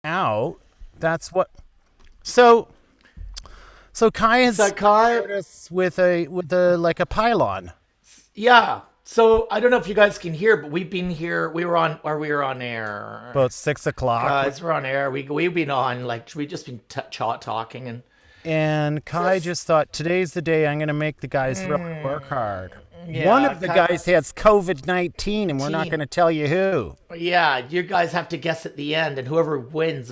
out. That's what. So Kai has So Kai, scared us with a like a pylon. yeah. So I don't know if you guys can hear, but we've been here. We were on air. About 6 o'clock. Guys, we're on air. We've been on like we just been talking and And Kai just thought today's the day I'm going to make the guys really work hard. yeah, One of the Kai- guys has COVID-19, and we're not going to tell you who. yeah. You guys have to guess at the end, and whoever wins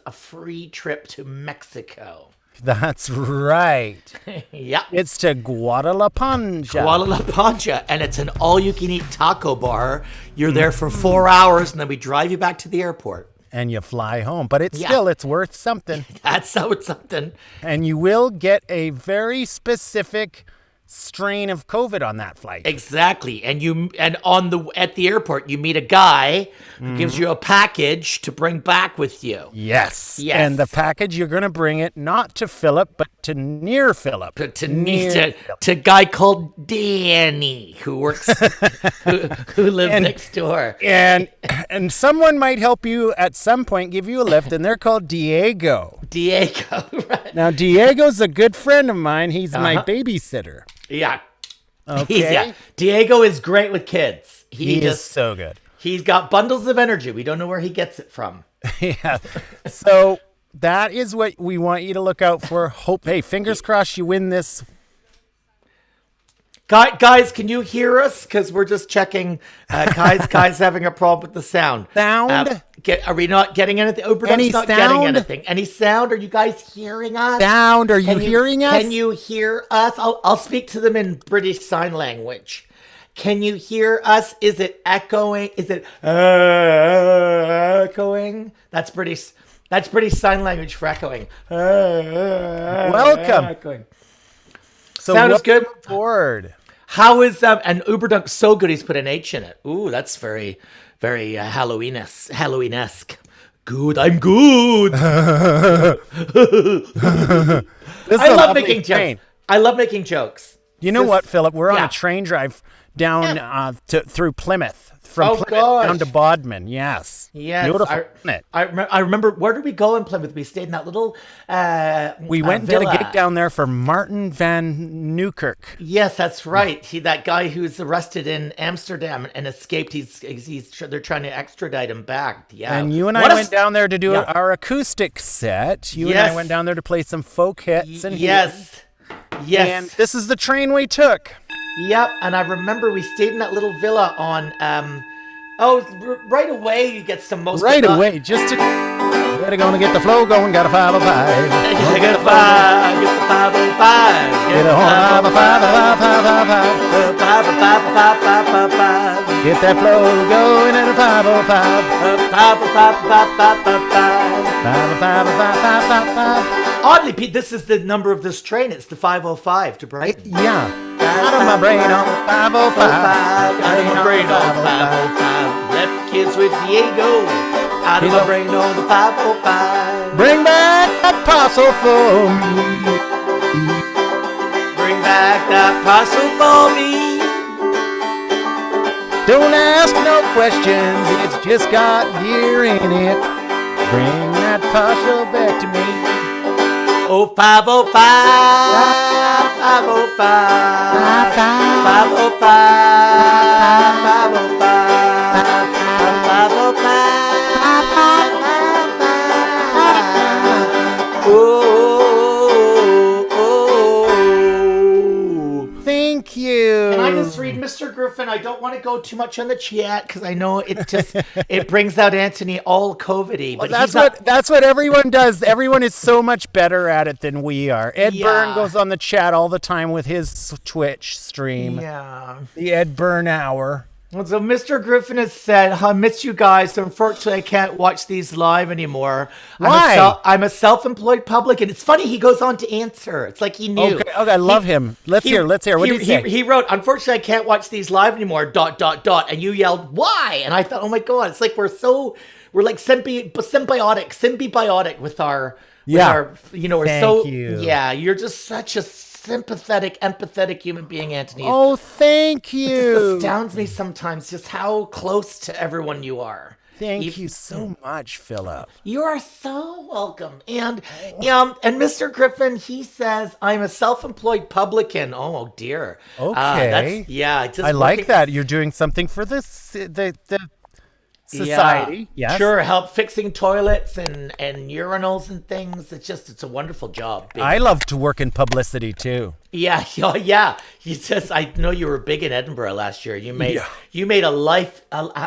a free trip to Mexico. That's right. Yeah. It's to Guadalajara. Guadalajara, and it's an all-you-can-eat taco bar. You're there for 4 hours, and then we drive you back to the airport. And you fly home. But it's Yeah. still, it's worth something. That's how it's something. And you will get a very specific strain of COVID on that flight. Exactly, and at the airport you meet a guy who gives you a package to bring back with you. Yes. Yes. And the package, you're going to bring it not to Philip, but to near Philip. To a guy called Danny who works who lives next door. And someone might help you at some point, give you a lift, and they're called Diego. Diego, right? Now, Diego's a good friend of mine. He's my babysitter. Yeah. Okay. Diego is great with kids. He is so good. He's got bundles of energy. We don't know where he gets it from. Yeah. So that is what we want you to look out for. Hey, fingers crossed you win this. Guys, can you hear us? Because we're just checking. Kai's having a problem with the sound. Sound? Are we not getting anything? Any not sound? getting anything. Any sound? Are you guys hearing us? Sound? Are you hearing us? Can you hear us? I'll speak to them in British Sign Language. Can you hear us? Is it echoing? Is it echoing? That's British Sign Language for echoing. Welcome. Echoing. So Sound is good. Forward. How is and Uberdunk so good? He's put an H in it. Ooh, that's very, very Halloween-esque. Good, I'm good. I love making jokes. I love making jokes. You know what, Philip? We're on Yeah. a train drive down through Plymouth. From Plymouth gosh. down to Bodmin. Yes. Yes, Beautiful, isn't it? I remember. Where did we go in Plymouth? We stayed in that little. We went and did a villa. gig down there for Martin van Newkirk. Yes, that's right. That guy who's arrested in Amsterdam and escaped. They're trying to extradite him back. Yeah. And you and What I a went down there to do yeah. our acoustic set. You and Yes. I went down there to play some folk hits. And Yes. Yes. And this is the train we took. Yep, and I remember we stayed in that little villa on. Right away you get some most. Right away, just to... Better gonna get the flow going, got a 505. Get the 505. Get a horn, 505. Get that flow going at a 505. 505. Oddly, Pete, this is the number of this train. It's the 505 to Brighton. Yeah. Out of my brain on the 505. Out of my brain on the 505. Left kids with Diego. Out of my brain on the 505. Bring back that parcel for me. Bring back that parcel for me. Don't ask no questions, it's just got gear in it. Bring that parcel back to me. Oh, 505. 505. 505. 505. Thank you. Can I just read Mr. Griffin? I don't want to go too much on the chat because I know it brings out Anthony all COVID-y. But That's what everyone does. Everyone is so much better at it than we are. Ed Yeah. Byrne goes on the chat all the time with his Twitch stream. Yeah. The Ed Byrne Hour. Well, so Mr. Griffin has said, I miss you guys. So unfortunately, I can't watch these live anymore. Why? I'm a self-employed publican. It's funny. He goes on to answer. It's like he knew. Okay, I love him. Let's hear. What did he say? He wrote, unfortunately, I can't watch these live anymore, ... And you yelled, why? And I thought, oh my God, it's like we're like symbiotic with our, we're Thank so, you. yeah, you're just such a sympathetic, empathetic human being, Anthony. Oh, thank It you. astounds me sometimes just how close to everyone you are. Thank you so much, Philip. You are so welcome. And Mr. Griffin, he says, I'm a self-employed publican. Oh dear. Okay. I like that. You're doing something for the society. Yeah. Yes. Sure, help fixing toilets and urinals and things. It's a wonderful job. I love to work in publicity too. Yeah. He says, I know you were big in Edinburgh last year. You made an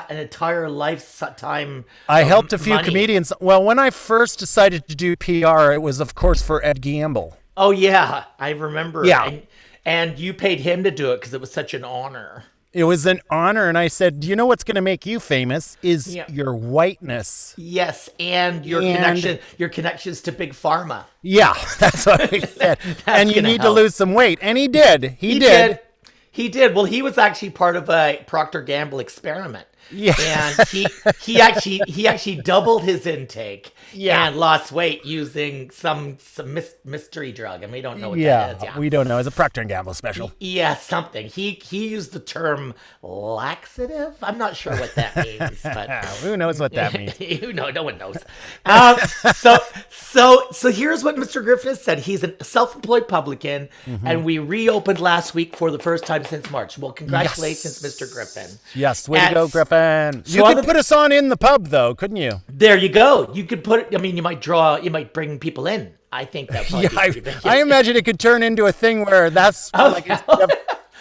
entire lifetime. I helped a few money. comedians. Well, when I first decided to do PR, it was of course for Ed Gamble. Oh yeah, I remember. Yeah. And you paid him to do it because it was such an honor. It was an honor, and I said, you know what's going to make you famous is your whiteness. Yes, and your connections to Big Pharma. Yeah, that's what I said. And you need to lose some weight. And he did. He did. He did. Well, he was actually part of a Procter & Gamble experiment. Yeah. And he actually doubled his intake and lost weight using some mystery drug, and we don't know what that is. Yeah, we don't know. It's a Procter & Gamble special. Yeah, something. He used the term laxative. I'm not sure what that means, but who knows what that means? No one knows. So here's what Mr. Griffin said. He's a self-employed publican, and we reopened last week for the first time since March. Well, congratulations, Mr. Griffin. Yes, way to go, Griffin. You could put us on in the pub, though, couldn't you? There you go. You could put it. I mean, you might bring people in. I think that probably. I imagine it could turn into a thing where that's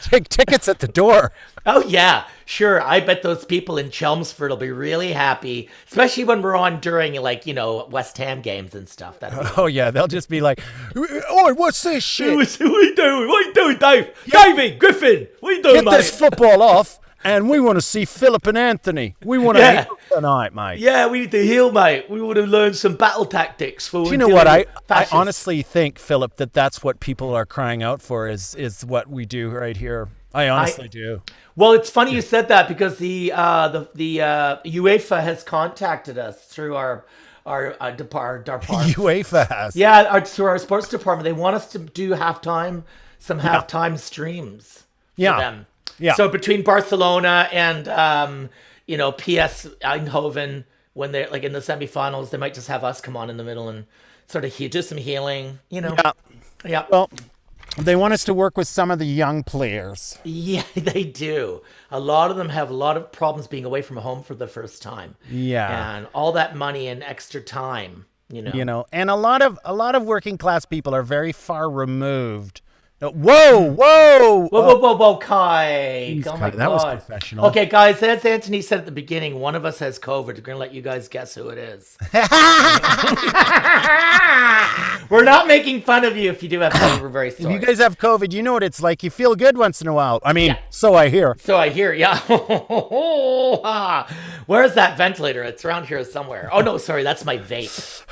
take tickets at the door. Oh yeah, sure. I bet those people in Chelmsford will be really happy, especially when we're on during West Ham games and stuff. Oh yeah, they'll just be like, "Oh, what's this shit? What are you doing? What are you doing, Dave? Davey, Griffin, what are you doing, Get mate? this football off." And we want to see Philip and Anthony. We want to heal tonight, mate. Yeah, we need to heal, mate. We want to learn some battle tactics. For Do you know what? I honestly think, Philip, that's what people are crying out for is what we do right here. I honestly do. Well, it's funny you said that because the UEFA has contacted us through our department. UEFA has. Yeah, through our sports department. They want us to do halftime streams for them. Yeah. So between Barcelona and PS Eindhoven, when they're like in the semifinals, they might just have us come on in the middle and sort of do some healing. Yeah. Well, they want us to work with some of the young players. Yeah, they do. A lot of them have a lot of problems being away from home for the first time. Yeah. And all that money and extra time. And a lot of working class people are very far removed. Whoa, Kai. Jeez, Oh, Kai, my that God. was professional. Okay, guys, as Anthony said at the beginning, one of us has COVID. We're going to let you guys guess who it is. We're not making fun of you if you do have COVID. We're very sorry. If you guys have COVID, you know what it's like. You feel good once in a while. I mean, so I hear. So I hear, yeah. Where's that ventilator? It's around here somewhere. Oh, no, sorry, that's my vape.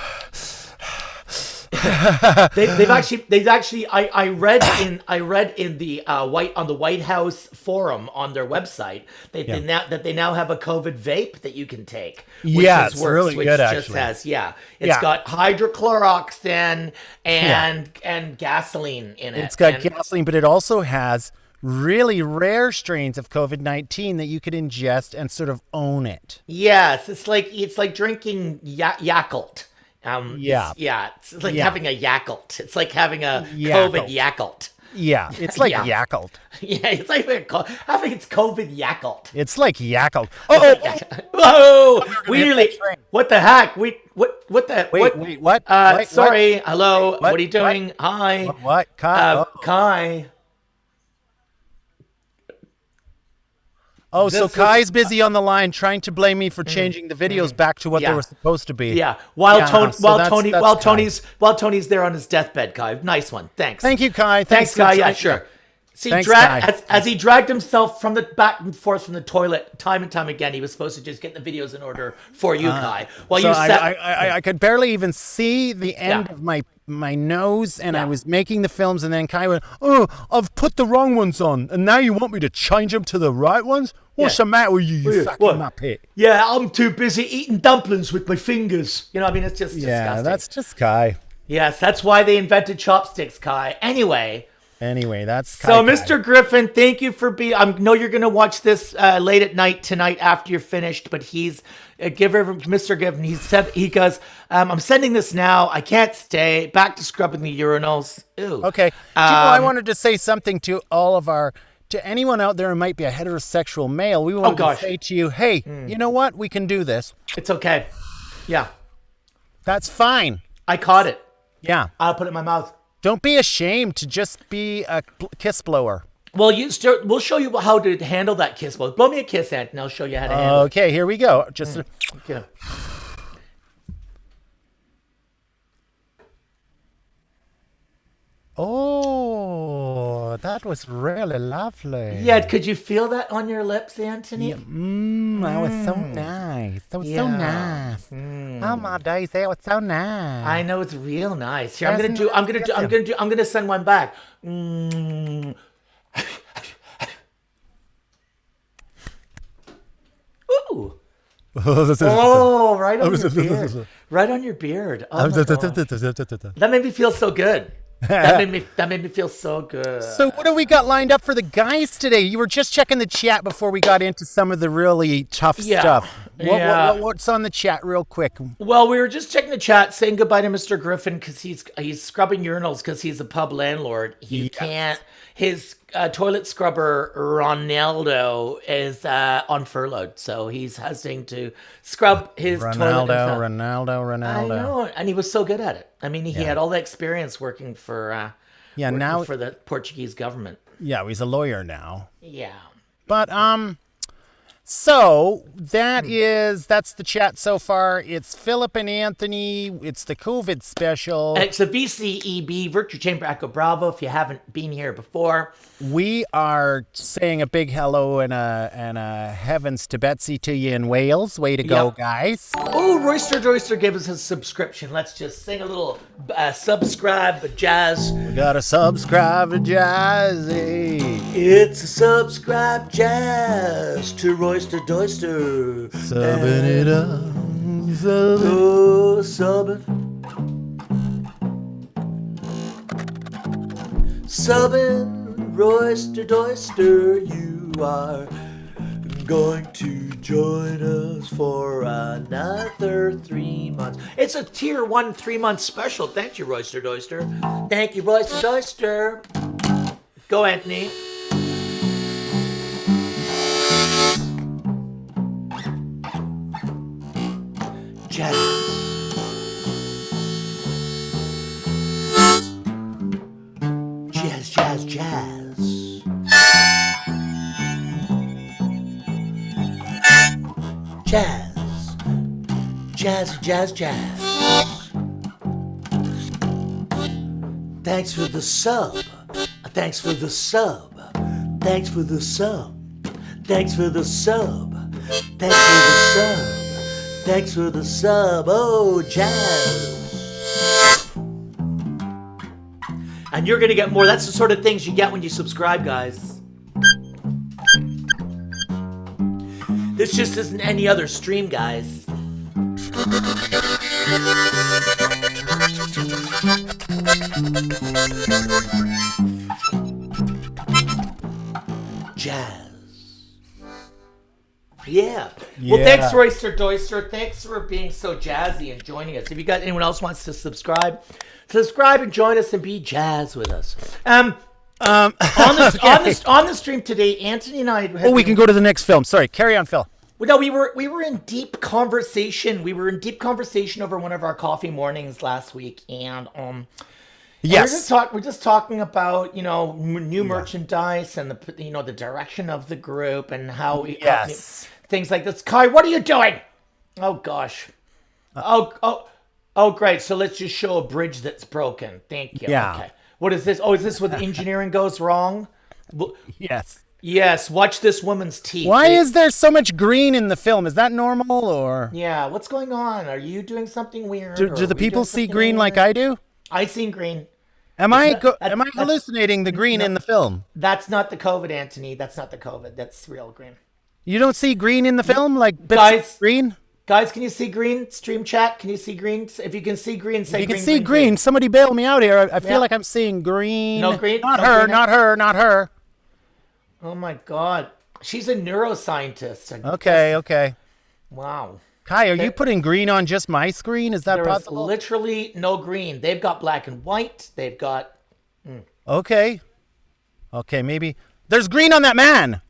They've actually I read in the White House forum on their website they now have a COVID vape that you can take. It's really good just actually. It's got hydrochloroxin and gasoline in it. It's got gasoline, but it also has really rare strains of COVID-19 that you could ingest and sort of own it. Yes, it's like drinking Yakult. It's like having a Yakult. It's like having a COVID Yakult. Yeah, it's like Yakult. Yeah, it's like having it's COVID Yakult. It's like Yakult. Whoa! What the heck? Wait, what? Sorry. What? Hello. What are you doing? Hi. What? Kai? Kai. Oh, so Kai's busy on the line trying to blame me for changing the videos back to what they were supposed to be. Yeah. While Tony's there on his deathbed, Kai. Nice one. Thanks. Thank you, Kai. Thanks, Kai. Yeah, sure. See, as he dragged himself from the back and forth from the toilet time and time again, he was supposed to just get the videos in order for you, Kai. While so I could barely even see the end of my nose, and I was making the films, and then Kai went, "Oh, I've put the wrong ones on, and now you want me to change them to the right ones? What's the matter with you, you fucking muppet?" Yeah, I'm too busy eating dumplings with my fingers. I mean, it's just disgusting. That's just Kai. Yes, that's why they invented chopsticks, Kai. Anyway, Anyway, that's So, Mr. Griffin, thank you for being. I know you're going to watch this late at night tonight after you're finished, but he's Mr. Griffin. He goes, I'm sending this now. I can't stay. Back to scrubbing the urinals. Ew. Okay. I wanted to say something to to anyone out there who might be a heterosexual male. We wanted to say to you, hey, you know what? We can do this. It's okay. Yeah. That's fine. I caught it. Yeah. I'll put it in my mouth. Don't be ashamed to just be a kiss blower. Well, we'll show you how to handle that kiss blow. Blow me a kiss, Anthony. I'll show you how to handle it. Okay, here we go. Okay. Oh, that was really lovely. Yeah, could you feel that on your lips, Anthony? That was so nice. That was so nice. Oh my days, that was so nice. I know, it's real nice. Here, I'm gonna send one back. Ooh. Oh, right on your beard. Right on your beard. Oh my gosh. That made me feel so good. That made me feel so good. So what do we got lined up for the guys today? You were just checking the chat before we got into some of the really tough stuff. What's on the chat real quick? Well, we were just checking the chat, saying goodbye to Mr. Griffin because he's scrubbing urinals because he's a pub landlord. He can't. His toilet scrubber Ronaldo is on furlough, so he's having to scrub his toilet. Ronaldo. I know, and he was so good at it. I mean, he had all the experience working for for the Portuguese government. Yeah, he's a lawyer now. Yeah, but so that's the chat so far. It's Philip and Anthony. It's the COVID special. It's a VCEB, Virtue Chamber Echo Bravo. If you haven't been here before, we are saying a big hello and a heavens to Betsy to you in Wales. Way to go, guys. Oh, Royster gave us a subscription. Let's just sing a little subscribe jazz. We got to subscribe to Jazzy. It's a subscribe jazz to Royster Doyster. Subbing it up. Subbing Royster Doyster. You are going to join us for another 3 months. It's a tier 1 3-month special. Thank you, Royster Doyster. Thank you, Royster Doyster. Go, Anthony. Jazz. Jazz, jazz, jazz. Jazz. Jazz, jazz, jazz. Thanks for the sub. Thanks for the sub. Thanks for the sub. Thanks for the sub. Thanks for the sub. Thanks for the sub. Oh, jazz. And you're going to get more. That's the sort of things you get when you subscribe, guys. This just isn't any other stream, guys. Jazz. Yeah. Well, thanks, Royster Doyster. Thanks for being so jazzy and joining us. If you got anyone else wants to subscribe and join us and be jazz with us. On the stream today, Anthony and I. We can go to the next film. Sorry, carry on, Phil. Well, no, we were in deep conversation. We were in deep conversation over one of our coffee mornings last week, and yes, we're just talking about new merchandise and the direction of the group and how things like this. Kai, what are you doing? Oh gosh. Oh great. So let's just show a bridge that's broken. Thank you. Yeah. Okay. What is this? Oh, is this where the engineering goes wrong? Yes. Yes, watch this woman's teeth. Why is there so much green in the film? Is that normal or? Yeah, what's going on? Are you doing something weird? Do the people see green like I do? I seen green. Am I hallucinating the green in the film? That's not the COVID, Anthony. That's not the COVID. That's real green. You don't see green in the film, like guys, green? Guys, can you see green? Stream chat, can you see green? If you can see green, say You green. can see green. Somebody bail me out here. I feel Yeah. like I'm seeing green. No green? Not No her, green? not her, not her. Oh my God. She's a neuroscientist. Okay. Wow. Kai, are you putting green on just my screen? Is that There is possible? literally no green. They've got black and white. They've got. Okay, maybe. There's green on that man.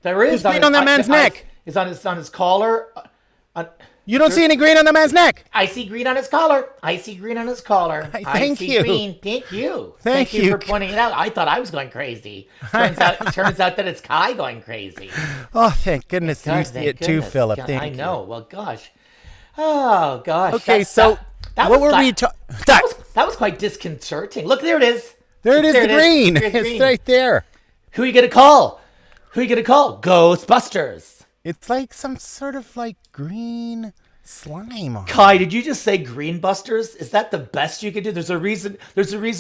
There is There's green on that man's neck. It's on his collar. You don't see any green on that man's neck. I see green on his collar. I see green on his collar. Thank see you. green. Thank you. Thank you you. for pointing it out. I thought I was going crazy. Turns out that it's Kai going crazy. Oh, thank goodness you God, see thank it too, goodness. Philip. God, Thank I you. know. Well, gosh. Oh, gosh. Okay, so what were we talking? That was quite disconcerting. Look, there it is. There it is, the green. There's It's green. right there. Who are you going to call? Ghostbusters. It's like some sort of like green slime on it. Kai, did you just say Green Busters? Is that the best you could do? There's a reason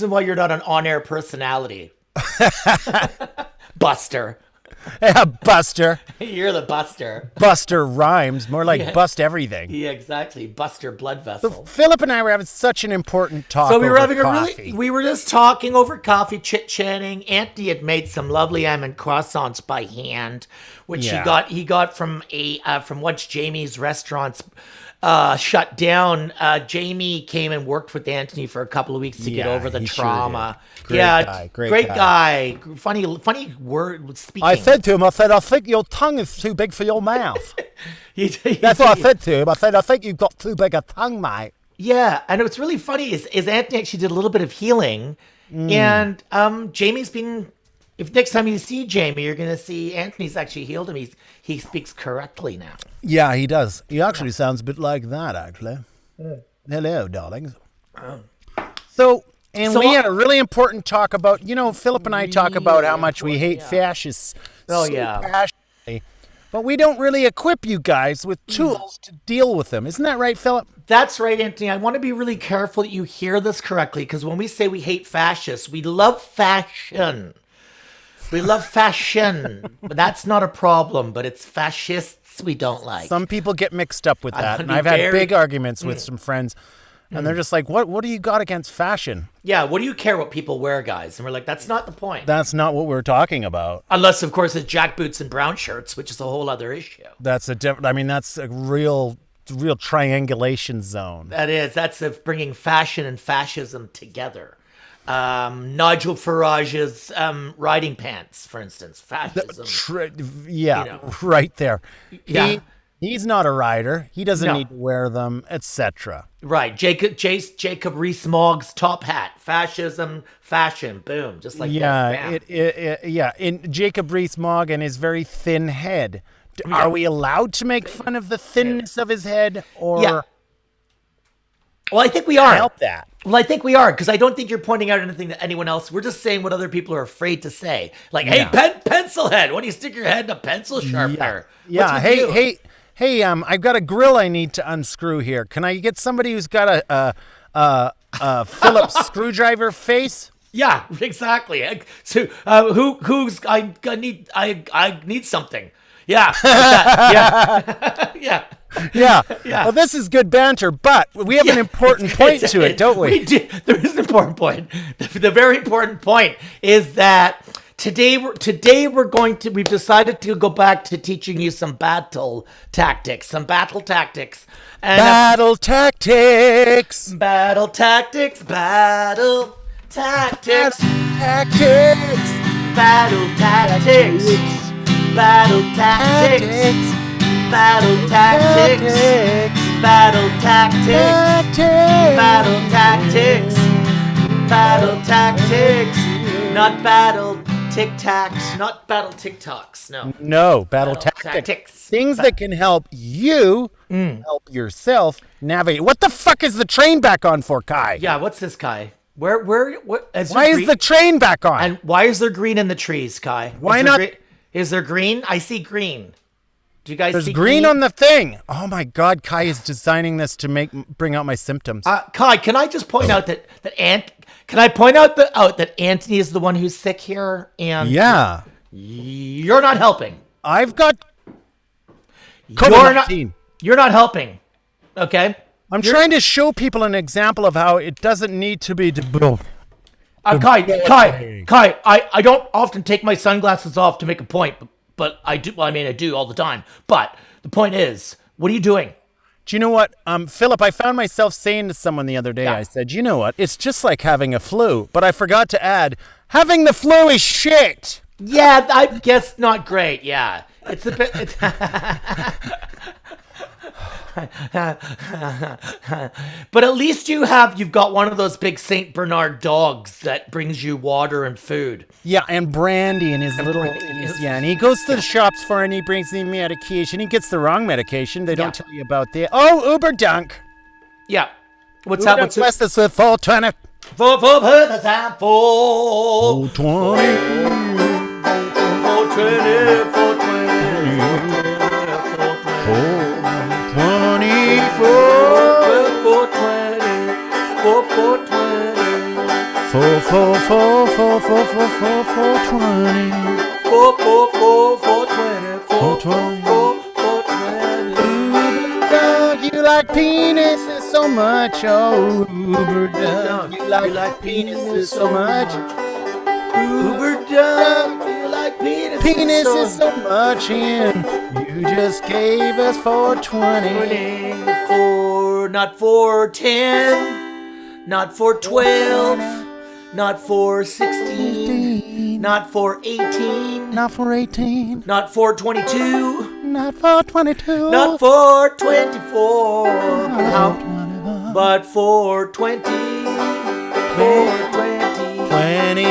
why you're not an on-air personality. Buster. Yeah, Buster. You're the Buster. Buster rhymes. More like bust everything. Yeah, exactly. Buster blood vessel. Philip and I were having such an important talk. So we were over having coffee. we were just talking over coffee, chit-chatting. Anthony had made some lovely almond croissants by hand, which Yeah. he got from from once Jamie's restaurants shut down. Jamie came and worked with Anthony for a couple of weeks to get Yeah, over the he sure trauma. did. Great Yeah, guy, great guy. Funny word speaking. I said to him, I think your tongue is too big for your mouth. That's what I said to him. I think you've got too big a tongue, mate. Yeah, and what's really funny is Anthony actually did a little bit of healing, and Jamie's been. If next time you see Jamie, you're going to see Anthony's actually healed him. He speaks correctly now. Yeah, he does. He actually sounds a bit like that, actually. Hello, darlings. So we had a really important talk about, Philip and I talk about how much we hate fascists. Oh, so yeah. passionately, but we don't really equip you guys with tools to deal with them. Isn't that right, Philip? That's right, Anthony. I want to be really careful that you hear this correctly, because when we say we hate fascists, we love fashion. We love fashion, but that's not a problem. But it's fascists we don't like. Some people get mixed up with that, and be I've had very- big arguments with some friends, and they're just like, what do you got against fashion? Yeah, what do you care what people wear, guys? And we're like, that's not the point. That's not what we're talking about. Unless, of course, it's jackboots and brown shirts, which is a whole other issue. That's a real triangulation zone. That is. That's of bringing fashion and fascism together. Nigel Farage's riding pants, for instance. Fascism. Right there. Yeah. He's not a rider. He doesn't No. need to wear them, etc. Right. Jacob Rees-Mogg's top hat. Fascism, fashion. Boom. Just like that. Bam. In Jacob Rees-Mogg and his very thin head. Are we allowed to make fun of the thinness of his head, or Yeah. Well, I think we are. help that? Well, I think we are, because I don't think you're pointing out anything to anyone else. We're just saying what other people are afraid to say. Like, hey, pencil head, why do you stick your head in a pencil sharpener? Yeah. What's with you? Hey, I've got a grill I need to unscrew here. Can I get somebody who's got a Phillips screwdriver face? Yeah, exactly. So, I need something. Yeah. Yeah. Yeah. Well, this is good banter, but we have an important point to it, don't we? There is an important point. The very important point is that we've decided to go back to teaching you some battle tactics. And Battle tactics. Battle tactics. Battle tactics. Battle tactics. Battle tactics. Battle tactics. Battle tactics. Battle tactics. Battle tactics. Not battle tic-tacs. Not battle tic-tocs. No. No, battle Tactics. tactics. Things that can help you help yourself navigate. What the fuck is the train back on for, Kai? Yeah, what's this, Kai? What? Why is the train back on? And why is there green in the trees, Kai? Why not? Is there green? I see green. Do you guys There's see green on the thing. Oh my God, Kai is designing this to bring out my symptoms. Kai, can I just point out that Anthony is the one who's sick here, and yeah, you're not helping. I've got You're not. COVID-19. You're not helping. Okay. I'm trying to show people an example of how it doesn't need to be. Kai, I don't often take my sunglasses off to make a point, but I do. Well, I mean, I do all the time. But the point is, what are you doing? Do you know what, Philip? I found myself saying to someone the other day. Yeah. I said, "You know what? It's just like having a flu." But I forgot to add, having the flu is shit. Yeah, I guess not great. Yeah, it's a bit. But at least you've got one of those big Saint Bernard dogs that brings you water and food. Yeah, and brandy and his little and he goes to the shops for and he brings the medication. He gets the wrong medication. They don't tell you about the Uber Dunk. Yeah, what's that? What's Bless us with 420. For the time for 420. 420. You like penises so much, oh Uber Dunk. You like penises so much. Uber Dunk, you like penises Penises so much, and you just gave us 420. Not 410, not 412, not 416, not 418, Not for 18, not 422, not for 22, not 424, but 420, 420. 20.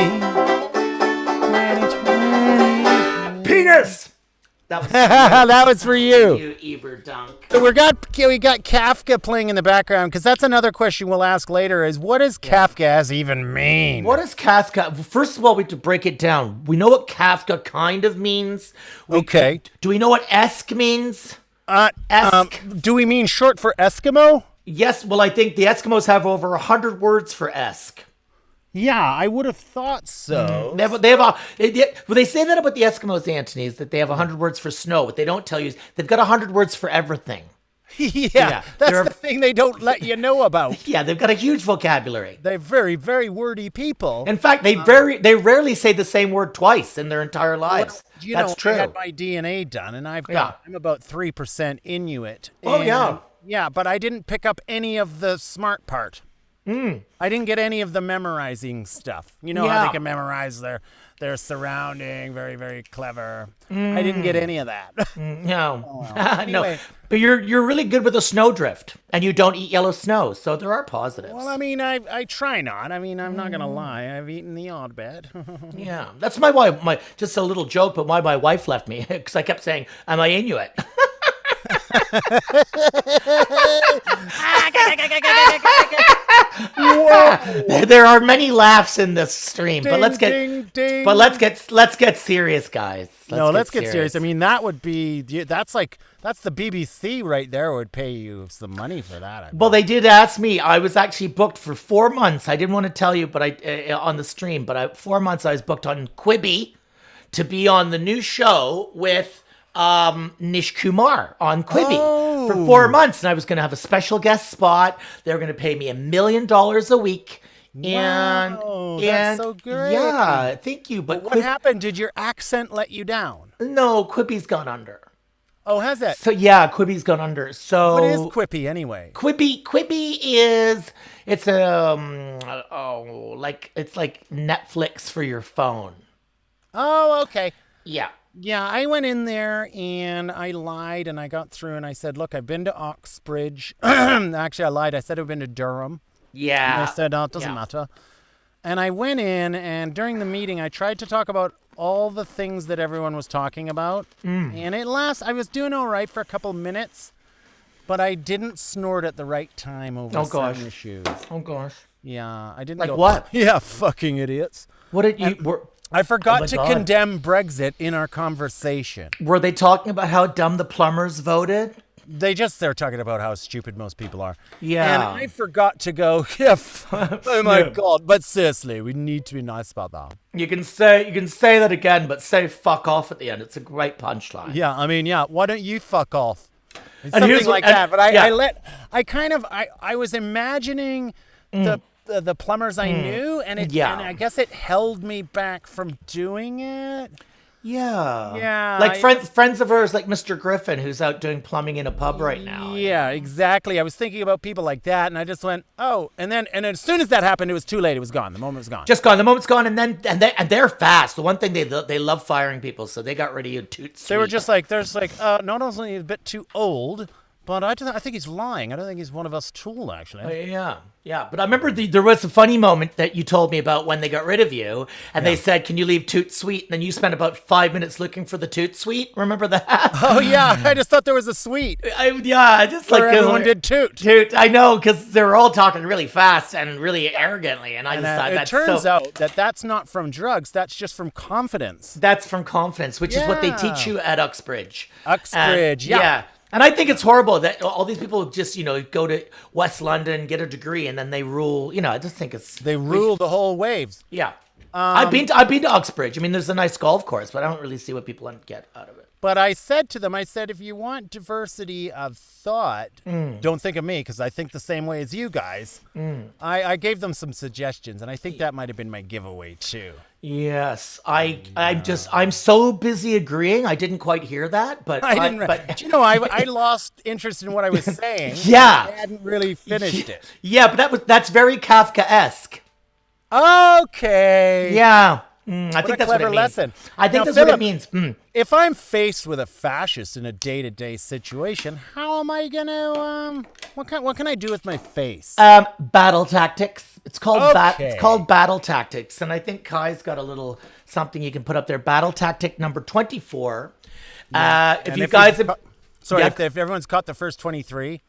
Penis! That was That was for you. you, Uber Dunk. So we got Kafka playing in the background because that's another question we'll ask later is what does Kafka even mean? What is Kafka? First of all, we have to break it down. We know what Kafka kind of means. Okay. Do we know what esque means? Do we mean short for Eskimo? Yes. Well, I think the Eskimos have over 100 words for esque. Yeah, I would have thought so. They say that about the Eskimos, Anthony, is that they have 100 words for snow. What they don't tell you is they've got 100 words for everything. Yeah, that's the thing they don't let you know about. Yeah, they've got a huge vocabulary. They're very, very wordy people. In fact, they rarely say the same word twice in their entire lives. Well, That's true. I had my DNA done, and I'm about 3% Inuit. Oh, yeah. Yeah, but I didn't pick up any of the smart part. I didn't get any of the memorizing stuff. You know how they can memorize their surrounding, very, very clever. I didn't get any of that. No. Oh, well. Anyway. No. But you're really good with the snowdrift, and you don't eat yellow snow, so there are positives. Well, I mean, I try not. I mean, I'm not going to lie. I've eaten the odd bit. Yeah. That's my wife. Just a little joke, but why my wife left me, because I kept saying, am I Inuit? There are many laughs in this stream, but let's get serious, guys. Let's get serious. I mean, that's the BBC right there would pay you some money for that. Well, they did ask me. I was actually booked for 4 months. I didn't want to tell you, but on the stream. But 4 months I was booked on Quibi to be on the new show with Nish Kumar on Quibi for 4 months, and I was going to have a special guest spot. They were going to pay me $1 million a week. Wow, that's so great. Yeah, thank you. But what happened? Did your accent let you down? No, Quibi's gone under. Oh, has it? So yeah, Quibi's gone under. So what is Quibi anyway? Quibi is it's like Netflix for your phone. Oh, okay. Yeah. Yeah, I went in there and I lied and I got through and I said, look, I've been to Oxbridge. Actually, I lied. I said I've been to Durham. Yeah. And I said, no, it doesn't matter. And I went in and during the meeting, I tried to talk about all the things that everyone was talking about. And I was doing all right for a couple minutes, but I didn't snort at the right time over certain issues. Oh, gosh. Yeah, I didn't Like what? Yeah, fucking idiots. What did you... I forgot to condemn Brexit in our conversation. Were they talking about how dumb the plumbers voted? They're talking about how stupid most people are. Yeah. And I forgot to go, oh my God. But seriously, we need to be nice about that. You can say that again, but say fuck off at the end. It's a great punchline. Yeah, I mean, why don't you fuck off? Something like that. But I was imagining the plumbers I knew, and and I guess it held me back from doing it. Yeah. Like friends of hers, like Mr. Griffin, who's out doing plumbing in a pub right now. Yeah, exactly. I was thinking about people like that, and I just went, oh, and as soon as that happened, it was too late. It was gone. The moment was gone. Just gone. The moment's gone, and they're fast. The one thing they love firing people, so they got rid of you too. They were just like, not only a bit too old, but I think he's lying. I don't think he's one of us tool, actually. Yeah. But I remember there was a funny moment that you told me about when they got rid of you, and they said, "Can you leave Toot Suite?" And then you spent about 5 minutes looking for the Toot Suite. Remember that? Oh yeah, I just thought there was a suite. Just where everyone did toot. Toot. I know, because they were all talking really fast and really arrogantly, and I just thought it turns out that's not from drugs. That's just from confidence. That's from confidence, which is what they teach you at Uxbridge. Uxbridge, yeah. And I think it's horrible that all these people just, go to West London, get a degree, and then they rule. I just think they rule the whole waves. Yeah, I've been to Uxbridge. I mean, there's a nice golf course, but I don't really see what people get out of it. But I said to them, if you want diversity of thought, don't think of me, because I think the same way as you guys. I gave them some suggestions, and I think that might have been my giveaway too. Yes, I'm so busy agreeing. I didn't quite hear that, but I lost interest in what I was saying. Yeah, I hadn't really finished it. Yeah, but that's very Kafkaesque. Okay. Yeah. I think that's clever what it lesson. Means. I think that's Philip, what it means. If I'm faced with a fascist in a day-to-day situation, how am I gonna? What can I do with my face? Battle tactics. It's called battle tactics, and I think Kai's got a little something you can put up there. Battle tactic number 24. If everyone's caught the first 23.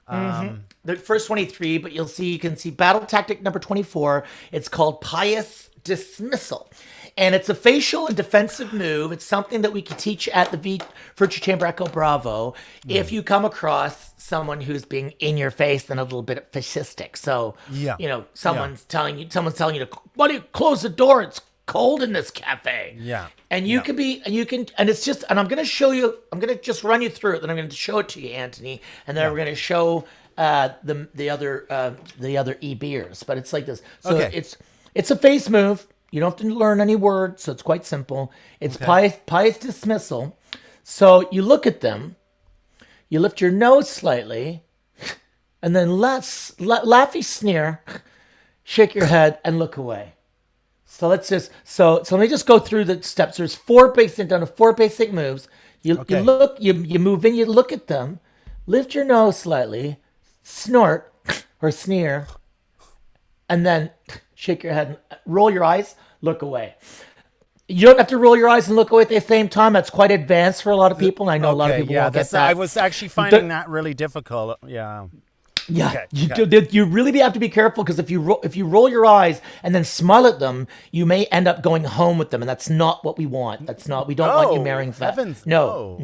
The first 23, but you can see battle tactic number 24. It's called pious dismissal. And it's a facial and defensive move. It's something that we can teach at the Virtue Chamber Echo Bravo if you come across someone who's being in your face and a little bit fascistic. So, someone's telling you to, why don't you close the door? It's cold in this cafe. Yeah. And and it's just, and I'm going to show you, I'm going to just run you through it, then I'm going to show it to you, Anthony, and then we're going to show the other e-beers. But it's like this. So it's a face move. You don't have to learn any words, so it's quite simple. It's pious dismissal. So you look at them, you lift your nose slightly, and then laughy sneer, shake your head, and look away. So let me just go through the steps. There's four basic moves. You look, you move in, you look at them, lift your nose slightly, snort or sneer, and then shake your head, and roll your eyes, look away. You don't have to roll your eyes and look away at the same time. That's quite advanced for a lot of people. And I know a lot of people won't get that. I was actually finding that really difficult. Yeah. Yeah, you really have to be careful, because if you roll your eyes and then smile at them, you may end up going home with them, and that's not what we want. We don't want you marrying fat. No.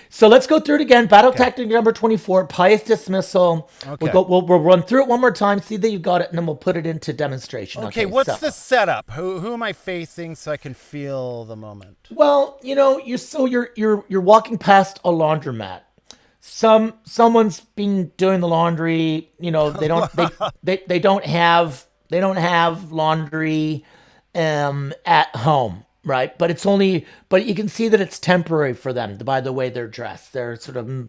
So let's go through it again. Battle tactic number 24, pious dismissal. Okay. We'll run through it one more time, see that you got it, and then we'll put it into demonstration. Okay, what's the setup? Who am I facing so I can feel the moment? Well, you're walking past a laundromat. Someone's been doing the laundry. They don't have laundry at home. Right, but you can see that it's temporary for them by the way they're dressed. They're sort of,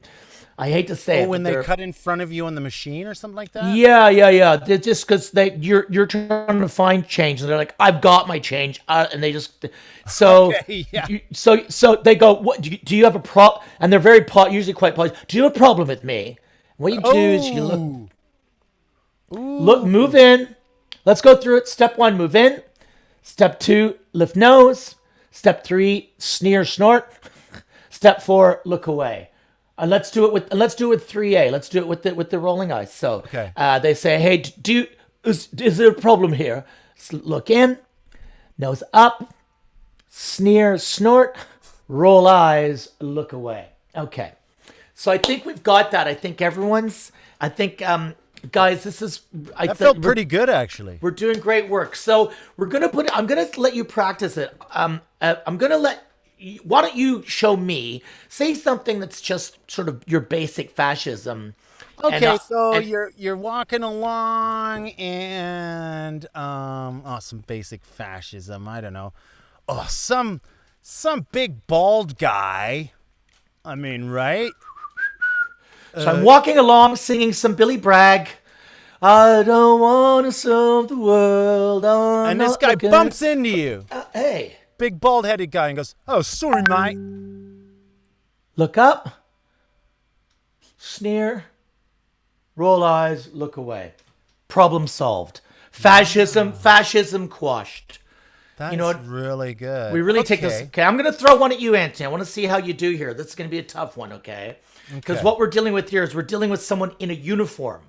I hate to say it, when they cut in front of you on the machine or something like that. Yeah. They're just because you're trying to find change, and they're like, I've got my change, and they just so they go, what do you have a problem? And they're very usually quite polite. Do you have a problem with me? What you do is you move in. Let's go through it. Step 1, move in. Step 2, lift nose. Step 3, sneer, snort. Step 4, look away. And let's do it with 3A. Let's do it with the rolling eyes. So they say, hey, is there a problem here? Look in, nose up, sneer, snort, roll eyes, look away. Okay. So I think we've got that. Guys, that felt pretty good, actually. We're doing great work. So I'm gonna let you practice it. I'm gonna let why don't you show me, say something that's just sort of your basic fascism. Okay, so you're walking along and some basic fascism. I don't know. Oh, some big bald guy. I mean, right? So I'm walking along singing some Billy Bragg. I don't want to solve the world. And this guy bumps into you. Hey. Big bald-headed guy and goes, "Oh, sorry, mate." Look up. Sneer. Roll eyes. Look away. Problem solved. Fascism quashed. That's really good. We really take this. Okay, I'm going to throw one at you, Anthony. I want to see how you do here. This is going to be a tough one, okay? Because what we're dealing with here is we're dealing with someone in a uniform.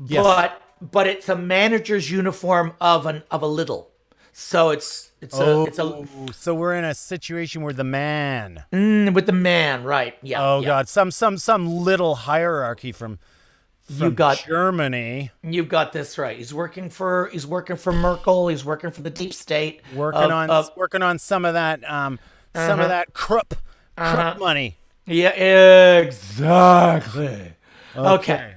Yes. But it's a manager's uniform of a little. So so we're in a situation where the man with the man, right? Yeah. Oh God, some little hierarchy from Germany. You've got this right. He's working for Merkel. He's working for the deep state. Working on some of that some of that Krupp money. Yeah, exactly. Okay.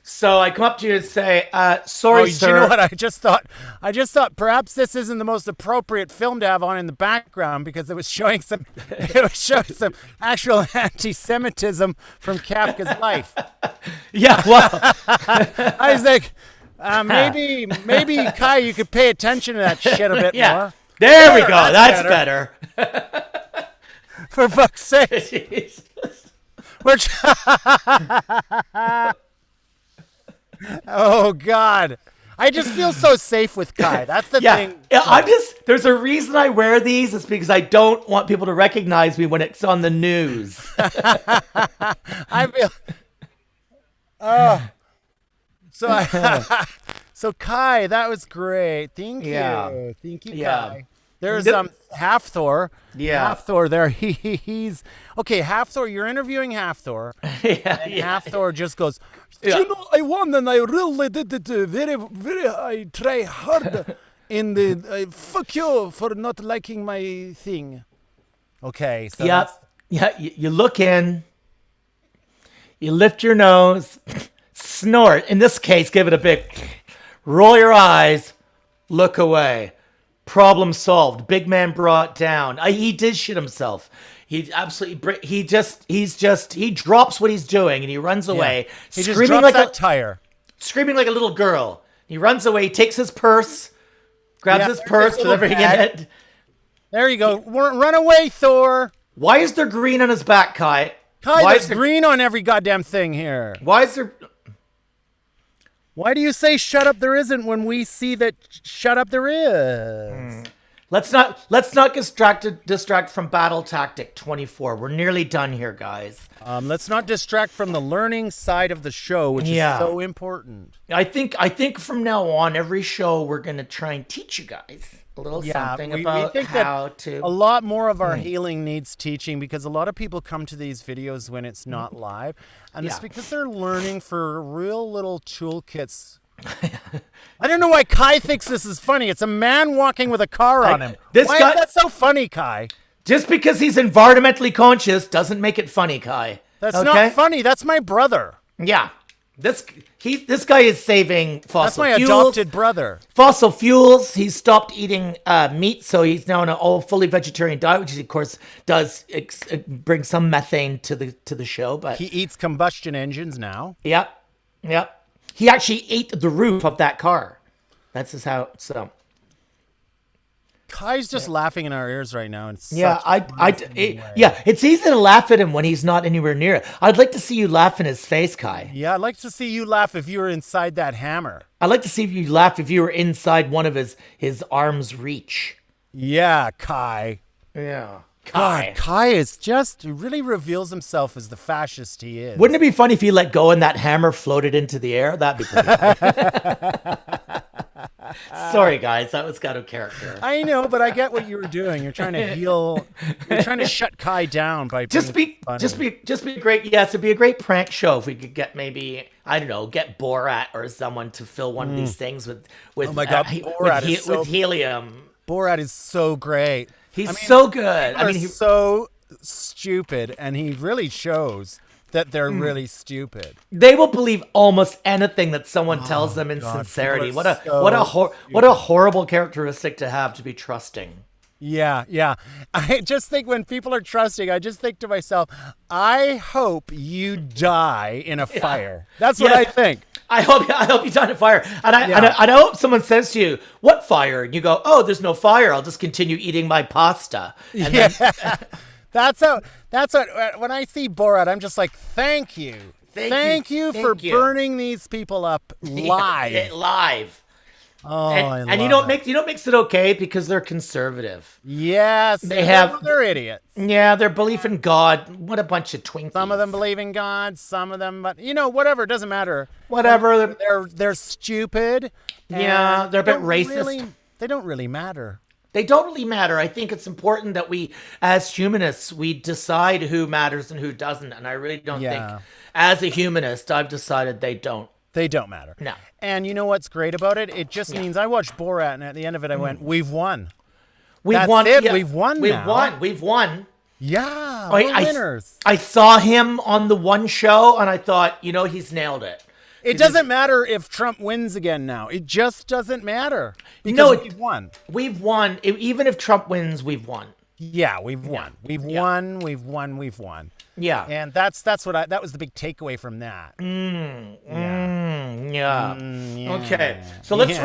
So I come up to you and say, sorry, sir. You know what? I just thought perhaps this isn't the most appropriate film to have on in the background because it was showing some actual anti-Semitism from Kafka's life. Yeah, well, I was like, maybe Kai, you could pay attention to that shit a bit more. There we go. That's better. For fuck's sake. Oh God, I just feel so safe with Kai. That's the thing. Yeah, there's a reason I wear these. It's because I don't want people to recognize me when it's on the news. I feel. So Kai, that was great. Thank you, Kai. There's Half-Thor. Yeah. Half-Thor there. He's okay. Half-Thor, you're interviewing Half-Thor. Half-Thor just goes, "You know, I won and I really did it very, very, I try hard in the, fuck you for not liking my thing." Okay. So you look in, you lift your nose, snort. In this case, give it a big, roll your eyes, look away. Problem solved. Big man brought down. He did shit himself. He absolutely. He drops what he's doing and he runs away. He just drops that tire, screaming like a little girl. He runs away. He takes his purse, grabs his purse with everything in it. There you go. Run away, Thor. Why is there green on his back, Kai? Why is there green on every goddamn thing here? Why is there? Why do you say "shut up"? There isn't when we see that "shut up" there is. Let's not distract from battle tactic 24. We're nearly done here, guys. Let's not distract from the learning side of the show, which is so important. I think from now on, every show we're gonna try and teach you guys a little something about how to. A lot more of our healing needs teaching because a lot of people come to these videos when it's not live, and it's because they're learning for real little toolkits. I don't know why Kai thinks this is funny. It's a man walking with a car on him. Why is that so funny, Kai? Just because he's environmentally conscious doesn't make it funny, Kai. That's not funny. That's my brother. Yeah. This guy is saving fossil fuels. That's my adopted brother. Fossil fuels. He's stopped eating meat, so he's now on an all fully vegetarian diet, which of course does bring some methane to the show. But he eats combustion engines now. Yep. He actually ate the roof of that car. That's just how. So Kai's just laughing in our ears right now. It's it's easy to laugh at him when he's not anywhere near it. I'd like to see you laugh in his face, Kai. Yeah, I'd like to see you laugh if you were inside that hammer. I'd like to see if you laugh if you were inside one of his arm's reach. Yeah, Kai. Yeah. God, Kai is just really reveals himself as the fascist he is. Wouldn't it be funny if he let go and that hammer floated into the air? That'd be pretty funny. Sorry, guys, that was out of character. I know, but I get what you were doing. You're trying to heal. You're trying to shut Kai down by just be great. Yes, it'd be a great prank show if we could get maybe get Borat or someone to fill one of these things with Borat is with helium. Borat is so great. He's so good. I mean, he's so stupid, and he really shows that they're really stupid. They will believe almost anything that someone tells them in sincerity. What a horrible characteristic to have, to be trusting. Yeah. I just think when people are trusting, I just think to myself, I hope you die in a fire. That's what I think. I hope you die in a fire. And I hope someone says to you, "What fire?" And you go, "Oh, there's no fire. I'll just continue eating my pasta." And then, That's what, when I see Borat, I'm just like, thank you for burning these people up live. Live. Oh, and you know what makes it okay? Because they're conservative. Yes, they're idiots. Yeah, their belief in God. What a bunch of Twinkies. Some of them believe in God, some of them, but whatever, it doesn't matter. Whatever. They're stupid. Yeah, they're a bit racist. They don't really matter. They don't really matter. I think it's important that we, as humanists, we decide who matters and who doesn't. And I really don't think, as a humanist, I've decided they don't. They don't matter. No. And you know what's great about it? It just means I watched Borat, and at the end of it, I went, "We've won. We've won. Yeah. We've won. We've won. Yeah, we're winners." I saw him on the one show, and I thought, he's nailed it. It doesn't matter if Trump wins again now. It just doesn't matter. Because we've won. We've won. Even if Trump wins, we've won. Yeah, we've won. We've won. Yeah. And that was the big takeaway from that. Yeah. Okay. So let's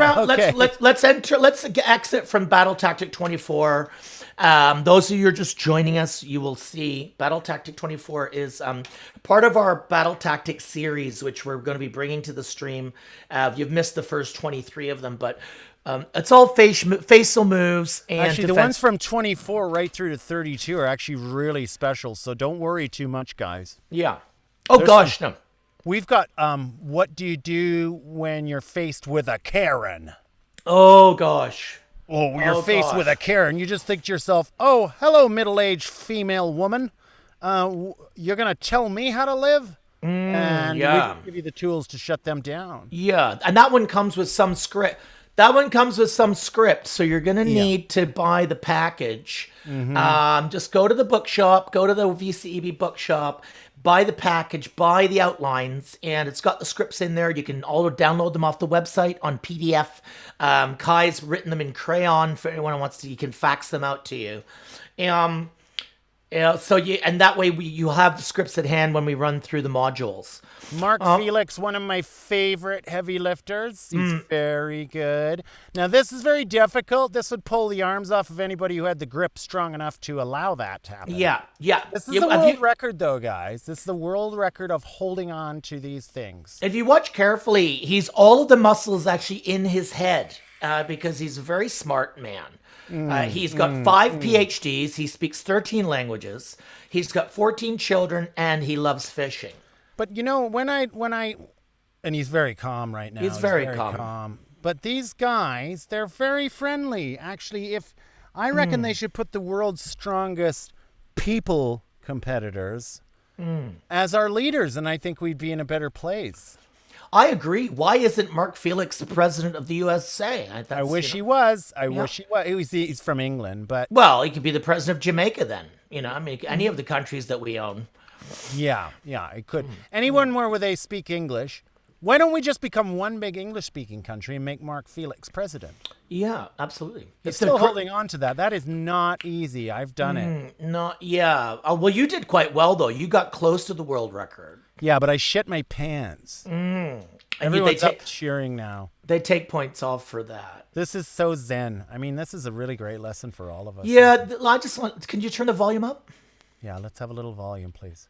exit from Battle Tactic 24. Those of you who are just joining us, you will see Battle Tactic 24 is part of our Battle Tactic series, which we're going to be bringing to the stream. You've missed the first 23 of them, but it's all facial moves. And actually, the ones from 24 right through to 32 are actually really special, so don't worry too much, guys. Yeah. Gosh, no. We've got what do you do when you're faced with a Karen? Oh, gosh. Oh, you're faced with a Karen. You just think to yourself, "Oh, hello, middle-aged female woman. You're going to tell me how to live?" And we can give you the tools to shut them down. Yeah, and that one comes with some script. So you're going to need to buy the package. Just go to the bookshop, go to the VCEB bookshop, buy the package, buy the outlines, and it's got the scripts in there. You can all download them off the website on PDF. Kai's written them in crayon for anyone who wants to. You can fax them out to you. And that way you'll have the scripts at hand when we run through the modules. Mark Felix, one of my favorite heavy lifters. He's very good. Now, this is very difficult. This would pull the arms off of anybody who had the grip strong enough to allow that to happen. Yeah. This is the world record, though, guys. This is the world record of holding on to these things. If you watch carefully, all of the muscles actually in his head because he's a very smart man. He's got 5 PhDs. He speaks 13 languages. He's got 14 children, and he loves fishing. But when I, and he's very calm right now. He's very calm. But these guys, they're very friendly. Actually, I reckon they should put the world's strongest people competitors as our leaders, and I think we'd be in a better place. I agree. Why isn't Mark Felix the president of the USA? I wish he was. Wish he was. He's from England, but he could be the president of Jamaica then. Any of the countries that we own. Yeah, it could. Anyone where they speak English. Why don't we just become one big English-speaking country and make Mark Felix president? Yeah, absolutely. He's still holding on to that. That is not easy. I've done it. Well, you did quite well, though. You got close to the world record. Yeah, but I shit my pants. Everyone's up cheering now. They take points off for that. This is so zen. I mean, this is a really great lesson for all of us. Yeah, can you turn the volume up? Yeah, let's have a little volume, please.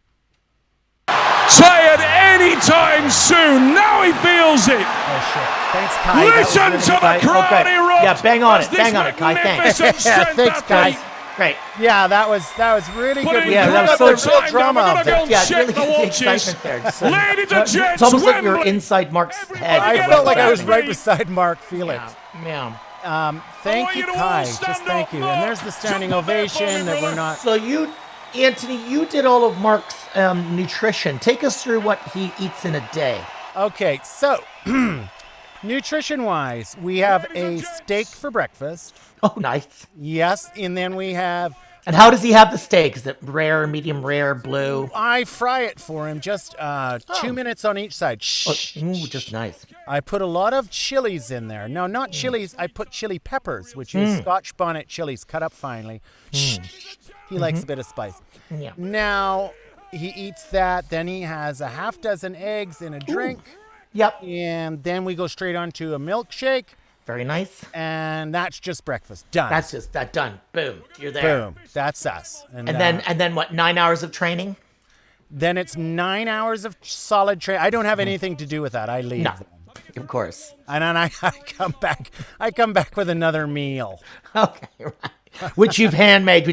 Tired anytime soon. Now he feels it. Oh, shit. Thanks, Kai. Listen to the crowd erupt. Yeah, bang on it, Kai. Thanks. Thanks, Kai. Great. Yeah, that was really good. Yeah, that was so real drama of it. Yeah, really the excitement there. Ladies and gents, it's almost like we were inside Mark's head. I felt like I was right beside Mark Felix. Yeah. Thank you, Kai. Just thank you. And there's the standing ovation that we're not. So Anthony, you did all of Mark's nutrition. Take us through what he eats in a day. Okay, so Nutrition-wise, we have a steak for breakfast. Oh, nice. Yes, and then we have... And how does he have the steak? Is it rare, medium rare, blue? I fry it for him, just 2 minutes on each side. Ooh, just nice. I put a lot of chilies in there. No, not chilies. I put chili peppers, which is Scotch bonnet chilies cut up finely. He likes a bit of spice. Yeah. Now, he eats that. Then he has a half dozen eggs in a drink. Yep. And then we go straight on to a milkshake. Very nice. And that's just breakfast. Done. That's just that done. Boom. You're there. Boom. That's us. And then what? 9 hours of training? Then it's 9 hours of solid training. I don't have anything to do with that. I leave. No, of course. And then I come back. I come back with another meal. Okay, right. Which you hand make.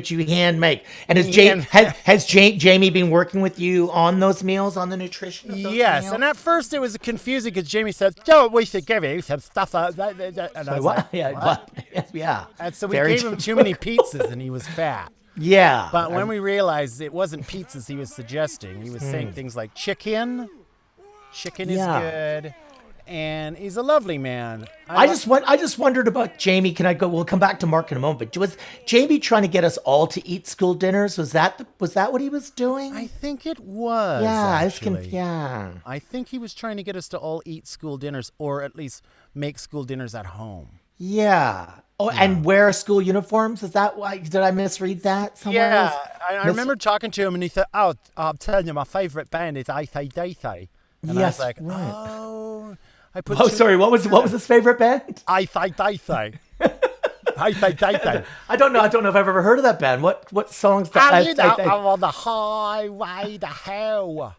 And has Jamie been working with you on those meals, on the nutrition of those Yes, meals? and at first it was confusing because Jamie said, "Joe, we should give you some stuff." And I was like, Yeah. Yeah. And so we gave him too many pizzas, and he was fat. Yeah. But when we realized it wasn't pizzas he was suggesting, he was saying things like chicken. Chicken is good. And he's a lovely man. I just wondered about Jamie. Can I go? We'll come back to Mark in a moment. But was Jamie trying to get us all to eat school dinners? Was that what he was doing? I think it was. Yeah, I think he was trying to get us to all eat school dinners, or at least make school dinners at home. Yeah. Oh, and wear school uniforms? Is that why? Did I misread that somewhere? Yeah, I remember talking to him, and he said, "Oh, I'm telling you, my favorite band is AC/DC." And I was like, right. "Oh." Sorry. What was his favorite band? AC/DC. AC/DC. I don't know. I don't know if I've ever heard of that band. What songs? I'm on the highway to hell.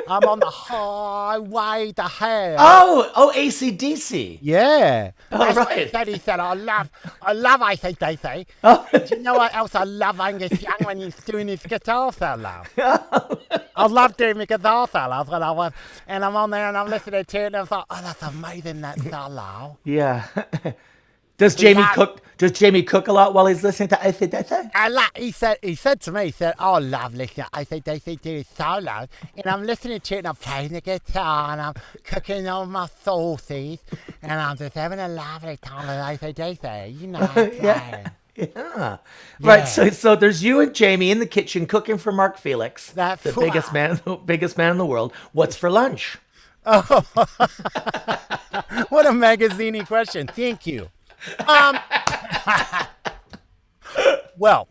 I'm on the highway to hell. Oh, AC/DC. Yeah. Oh, right. That he said, I love AC/DC. Oh. Do you know what else I love Angus Young when he's doing his guitar solo? I love doing my guitar solos when and I'm on there and I'm listening to it and I thought, oh, that's amazing, that solo. Yeah. Does Jamie cook? Does Jamie cook a lot while he's listening to AC/DC? He said to me, I love listening to AC/DC do his solo, and I'm listening to it and I'm playing the guitar and I'm cooking all my sauces and I'm just having a lovely time with AC/DC, you know. Yeah. Right. So there's you and Jamie in the kitchen cooking for Mark Felix, the biggest man in the world. What's for lunch? Oh, what a magazine-y question. Thank you. Well,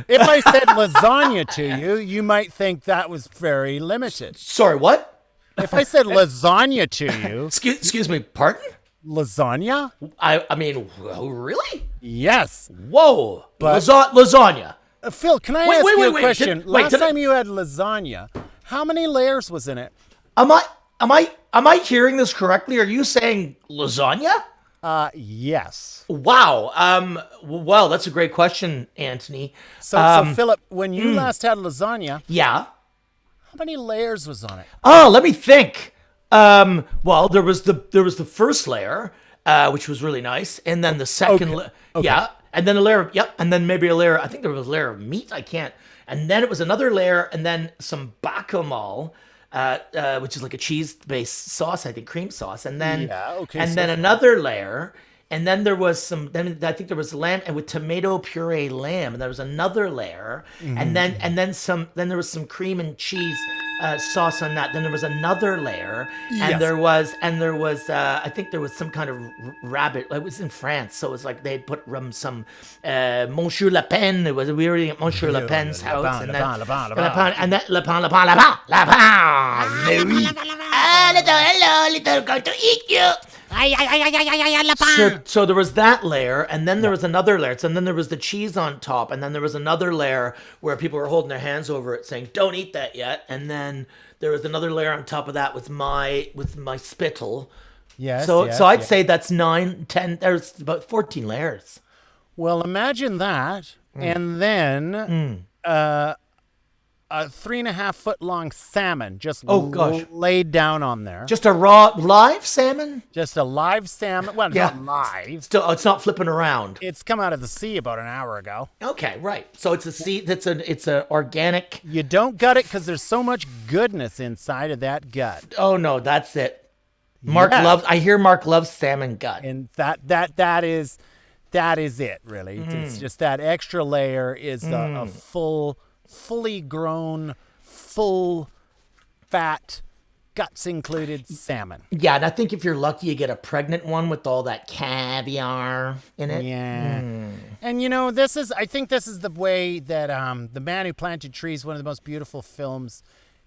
if I said lasagna to you, you might think that was very limited. Sorry, what? If I said lasagna to you... Excuse me, pardon? Lasagna? I mean, really? Yes. Whoa. But, lasagna. Phil, can I ask you a question? Last time you had lasagna, how many layers was in it? Am I hearing this correctly? Are you saying lasagna? Yes. Wow. Well, that's a great question, Anthony. So Philip, when you last had lasagna, yeah, how many layers was on it? Oh, let me think. Well, there was the first layer, which was really nice, and then the second, yeah, and then a layer, and then maybe a layer. I think there was a layer of meat. And then it was another layer, and then some bacamol. Which is like a cheese-based sauce, I think, cream sauce, and then then another layer, and then there was then I think there was lamb and with tomato puree lamb, and there was another layer, and then there was some cream and cheese sauce on that. Then there was another layer, and there was I think there was some kind of rabbit. It was in France, so it was like they had put some Monsieur Le Pen. We were eating at Monsieur Le Pen's house, and then Le Pen. Hello, little going to eat you. So there was that layer, and then there was another layer. And then there was the cheese on top, and then there was another layer where people were holding their hands over it, saying, "Don't eat that yet." And then there was another layer on top of that with my spittle. Yes. So I'd say that's 9, 10. There's about 14 layers. Well, imagine that, and then a 3.5 foot long salmon just laid down on there. Just a raw live salmon? Just a live salmon. Well, not live. Still, it's not flipping around. It's come out of the sea about an hour ago. Okay, right. So it's a sea. It's a organic. You don't gut it because there's so much goodness inside of that gut. Oh no, that's it. Mark Yeah. loves. I hear Mark loves salmon gut. And that is it really. It's just that extra layer is a fully grown, full fat, guts included salmon. Yeah, and I think if you're lucky, you get a pregnant one with all that caviar in it. Yeah. And I think this is the way that The Man Who Planted Trees, one of the most beautiful films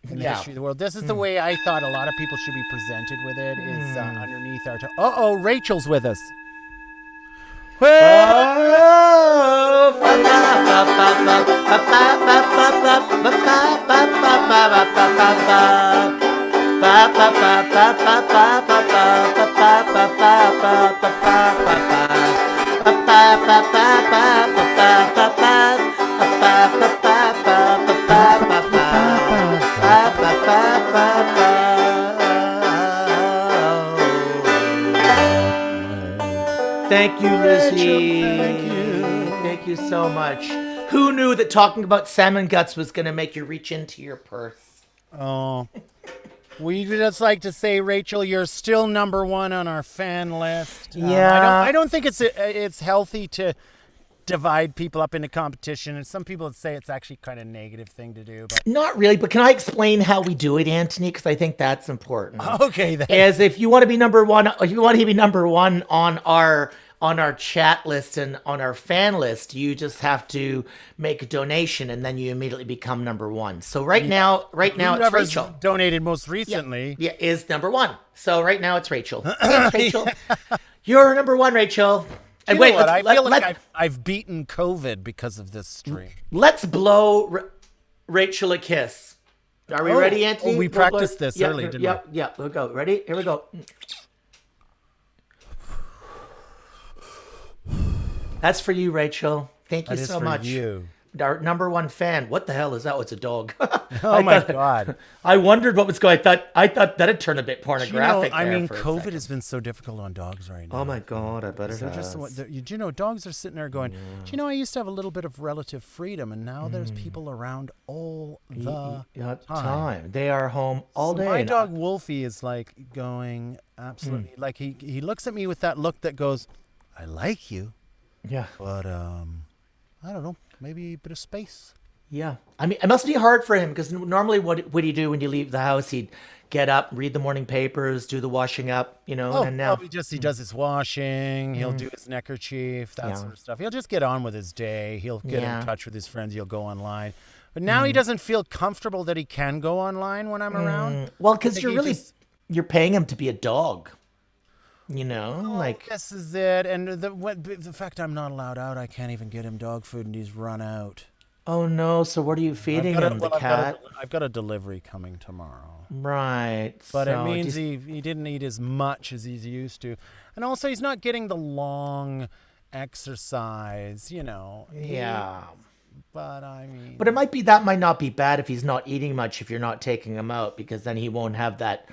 in the history of the world. This is the way I thought a lot of people should be presented with it, is underneath our Rachel's with us. Thank you, Lizzie. Thank you. Thank you so much. Who knew that talking about salmon guts was going to make you reach into your purse? Oh, we just like to say, Rachel, you're still number one on our fan list. Yeah. I don't think it's healthy to divide people up into competition, and some people would say it's actually kind of a negative thing to do. But Not really, but can I explain how we do it, Anthony? Because I think that's important. okay, then. As if you want to be number one, if you want to be number one on our chat list and on our fan list, you just have to make a donation, and then you immediately become number one. So right now it's Whoever's Rachel. donated most recently. Yeah, is number one. So right now it's Rachel. Thanks, Rachel. You're number one, Rachel. And You wait, know what? I feel like let, I've beaten COVID because of this stream. let's blow Rachel a kiss. Are we ready, Anthony? we We'll blow- practiced this earlier, didn't we? Yeah, we'll go. Ready? Here we go. That's for you, Rachel. Thank you That is so for much. you. Our number one fan. What the hell is that? Oh, it's a dog. Oh my God. I wondered what was going. I thought that'd turn a bit pornographic. I there mean, for a COVID second. has been so difficult on dogs right now. Oh my God! I bet it They're has. just, dogs are sitting there going, do you know, I used to have a little bit of relative freedom, and now there's people around all the time. They are home all So day. my and dog Wolfie is like going absolutely, like he looks at me with that look that goes, I like you, Yeah. but I don't know, maybe a bit of space. Yeah. I mean, it must be hard for him because normally what would he do when you leave the house? He'd get up, read the morning papers, do the washing up, and now. he does his washing. He'll do his neckerchief, that sort of stuff. He'll just get on with his day. He'll get in touch with his friends. He'll go online. But now he doesn't feel comfortable that he can go online when I'm around. Well, because think you're he really, just- you're paying him to be a dog. Like. This is it. And the fact I'm not allowed out, I can't even get him dog food, and he's run out. Oh no! So what are you feeding him? The cat? I've got a delivery coming tomorrow. Right. But so it means he didn't eat as much as he's used to. And also he's not getting the long exercise, Yeah. But I mean... But it might not be bad if he's not eating much if you're not taking him out, because then he won't have that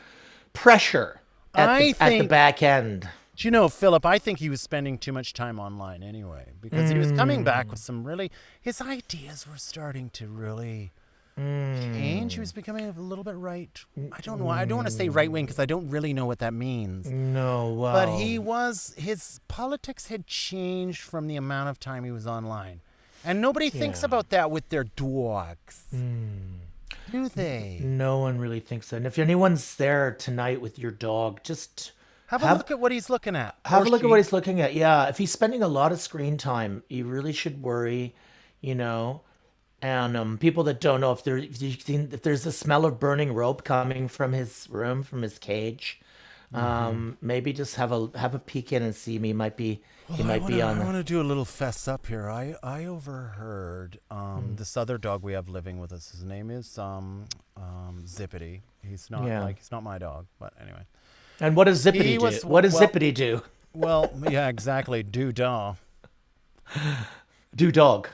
pressure at the back end. Do you know, Philip, I think he was spending too much time online anyway, because he was coming back with his ideas were starting to really change. He was becoming a little bit right. I don't know. I don't want to say right wing because I don't really know what that means. No, wow. But his politics had changed from the amount of time he was online. And nobody thinks about that with their dogs. Do they? No one really thinks so. And if anyone's there tonight with your dog, just Have a look at what he's looking at. have a look at what he's looking at. Yeah, if he's spending a lot of screen time, you really should worry, And people that don't know, if there's the smell of burning rope coming from his room, from his cage, maybe just have a peek in and see me. He might be on. I want to do a little fess up here. I overheard this other dog we have living with us. His name is Zippity. He's not he's not my dog, but anyway. And what does Zippity do? What does Zippity do? Well, yeah, exactly. Do-dah. Do dog.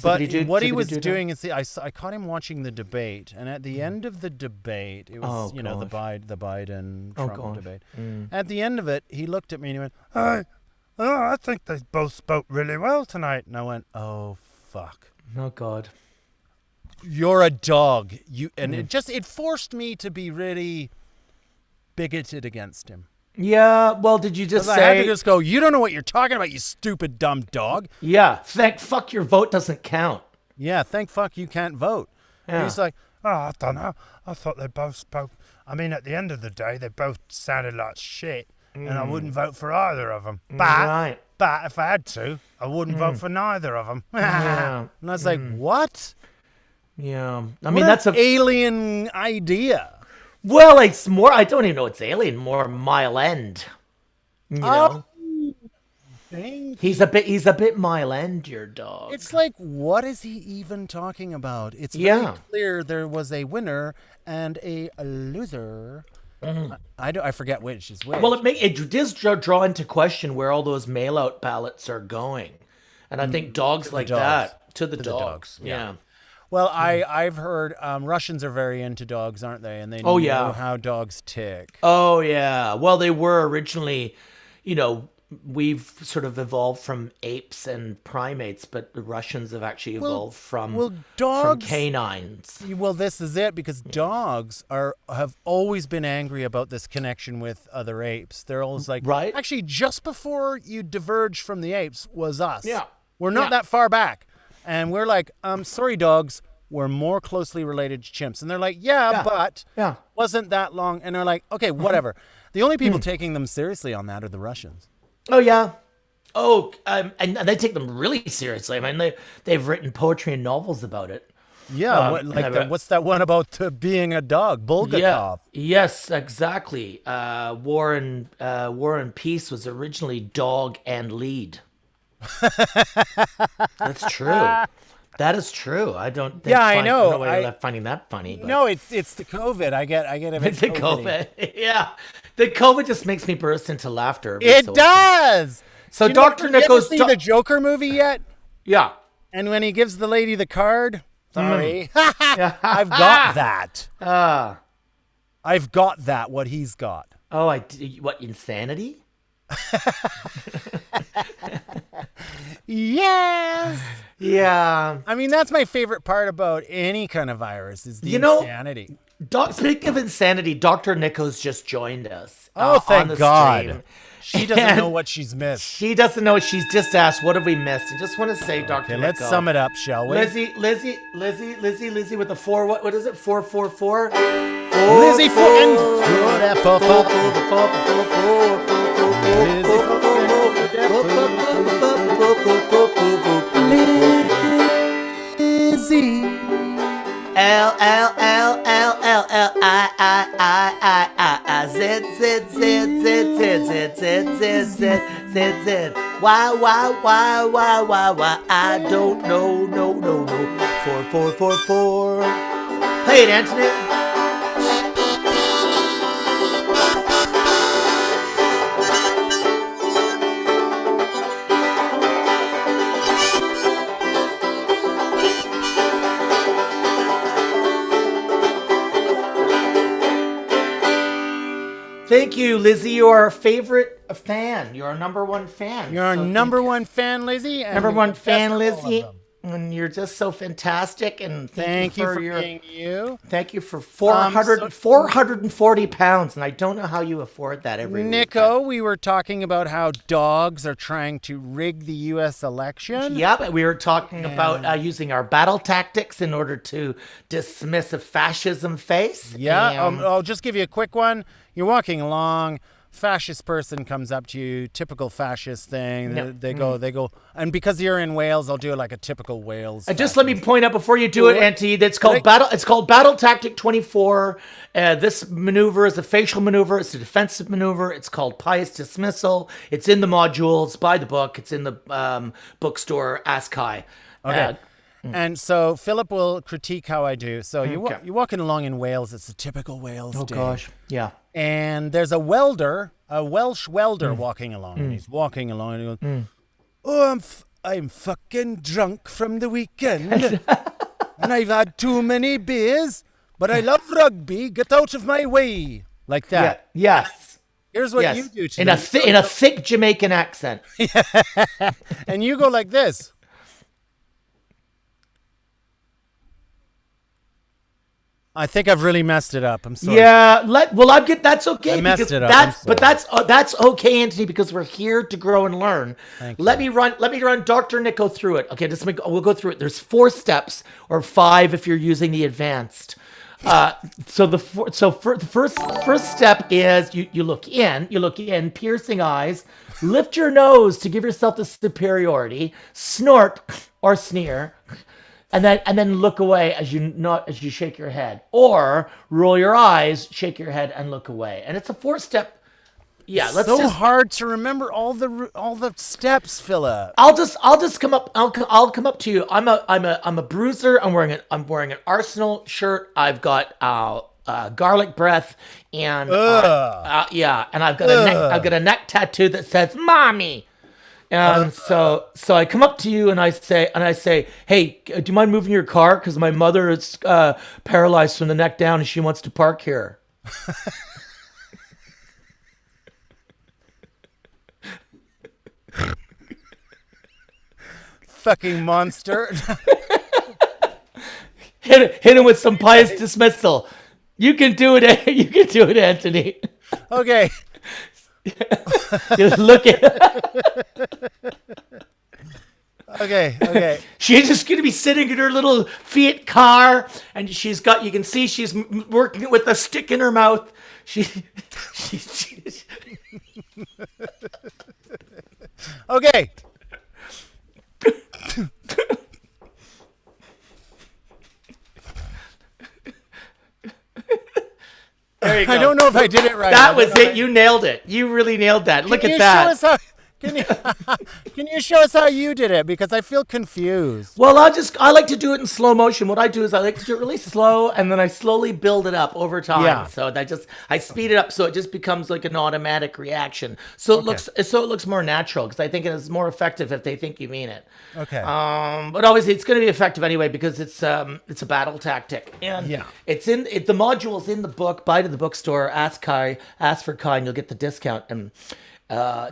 But what he was doing is, I caught him watching the debate, and at the end of the debate, it was the Biden-Trump debate. At the end of it, he looked at me and he went, I think they both spoke really well tonight. And I went, oh, fuck. Oh, God. You're a dog. It forced me to be really bigoted against him. Yeah, well, did you just 'Cause I had to say... just go, you don't know what you're talking about, you stupid dumb dog. Yeah, fuck your vote doesn't count. Yeah, thank fuck you can't vote. Yeah. He's like, oh, I don't know. I thought they both spoke. I mean, at the end of the day, they both sounded like shit, and I wouldn't vote for either of them. Right. But if I had to, I wouldn't vote for neither of them. Yeah. And I was like, what? Yeah. I What mean, an that's a... alien idea. Well, it's more... I don't even know it's alien. More Mile End. You know? He's a bit Mile End, your dog. It's like, what is he even talking about? It's very Yeah. clear there was a winner and a loser. I forget which is which. Well, it does draw into question where all those mail-out ballots are going, and I think dogs like dogs. that to the the dogs. dogs, Yeah. Well, I've heard Russians are very into dogs, aren't they? And they Oh, know yeah. how dogs tick. Oh yeah. Well, they were originally, we've sort of evolved from apes and primates, but the Russians have actually evolved from dogs. canines. Well, this is it because dogs have always been angry about this connection with other apes. They're always like, Right. Actually, just before you diverged from the apes was us. Yeah. We're not Yeah. that far back, and we're like, sorry, dogs. We're more closely related to chimps, and they're like, Yeah. but Yeah. wasn't that long. And they're like, okay, whatever. The only people taking them seriously on that are the Russians. Oh yeah. Oh, and they take them really seriously. I mean, they've written poetry and novels about it. Yeah, but- what's that one about being a dog? Bulgakov. Yeah. Yes, exactly. War and Peace was originally Dog and Lead. That's true. That is true. I don't. Think Yeah, I know. I don't know why you're finding that funny. But. No, it's the COVID. I get a bit It's the COVID-y. COVID. Yeah, the COVID just makes me burst into laughter. every It so often. does. So You Dr. ever Nichols. see the Joker movie yet? Yeah. And when he gives the lady the card, sorry, I've got that. I've got that. What he's got. Oh, what insanity? Yes. Yeah. I mean, that's my favorite part about any kind of virus is the You know- insanity. Speaking of insanity, Dr. Nichols just joined us. Oh, on thank the God. stream. She doesn't And know what she's missed. She doesn't know. She's just asked, "What have we missed?" I just want to say, Dr. Okay, let's Nichols. sum it up, shall we? Lizzie with the 4. What is it? 444. Lizzie fucking good at Lizzie. L L L L L L I Z Z Z Z Z Z Z Z Z. Why I don't know. No. 4. Play it, Anthony. Thank you, Lizzie. You are our favorite fan. You're our number one fan. You're our So number one fan, Lizzie. And number one fan, all of Lizzie. them. And you're just so fantastic. And Thank you for your. being you. Thank you for 440 pounds, and I don't know how you afford that every week. Nico, we were talking about how dogs are trying to rig the U.S. election. Yeah, but we were talking about using our battle tactics in order to dismiss a fascism face. Yeah, And- I'll just give you a quick one. You're walking along, fascist person comes up to you, typical fascist thing. No. They go, and because you're in Wales, I'll do like a typical Wales. And just let me point out before you do it, Auntie, that's called battle. It's called Battle Tactic 24. This maneuver is a facial maneuver. It's a defensive maneuver. It's called Pious Dismissal. It's in the modules. Buy the book. It's in the bookstore. Ask Kai. Okay. And so Philip will critique how I do. So you're walking along in Wales. It's a typical Wales day. Yeah. And there's a welder, a Welsh welder walking along. And he's walking along and he goes, oh, I'm fucking drunk from the weekend. And I've had too many beers, but I love rugby. Get out of my way. Like that. Yeah. Yes. Here's what Yes. you do to in them. a thick Jamaican accent. And you go like this. I think I've really messed it up. I'm sorry. Yeah, that's okay. I messed because it up. I'm But sorry. that's okay, Anthony, because we're here to grow and learn. Thank Let me run Dr. Nico through it. Okay, we'll go through it. There's 4 steps, or 5 if you're using the advanced. The first step is you look in, piercing eyes, lift your nose to give yourself the superiority, snort or sneer, and then look away as you shake your head, or roll your eyes, shake your head, and look away. And it's a 4-step. Yeah, hard to remember all the steps, Philip. I'll just come up. I'll come up to you. I'm a bruiser. I'm wearing an Arsenal shirt. I've got garlic breath, and and I've got a neck tattoo that says "Mommy." And so I come up to you and I say, hey, do you mind moving your car? Because my mother is paralyzed from the neck down and she wants to park here. Fucking monster. Hit him with some pious dismissal. You can do it. You can do it, Anthony. Okay. Just look at. Okay. She's just gonna be sitting in her little Fiat car, and you can see she's working with a stick in her mouth. Okay. There you go. I don't know if I did it right. That was it. You nailed it. You really nailed that. Look at that. Can you show us how you did it? Because I feel confused. Well, I like to do it in slow motion. What I do is I like to do it really slow, and then I slowly build it up over time. Yeah. So I speed it up so it just becomes like an automatic reaction. So it looks more natural, because I think it is more effective if they think you mean it. Okay. But obviously it's going to be effective anyway, because it's a battle tactic, and the module's in the book. Buy to the bookstore. Ask for Kai, and you'll get the discount. And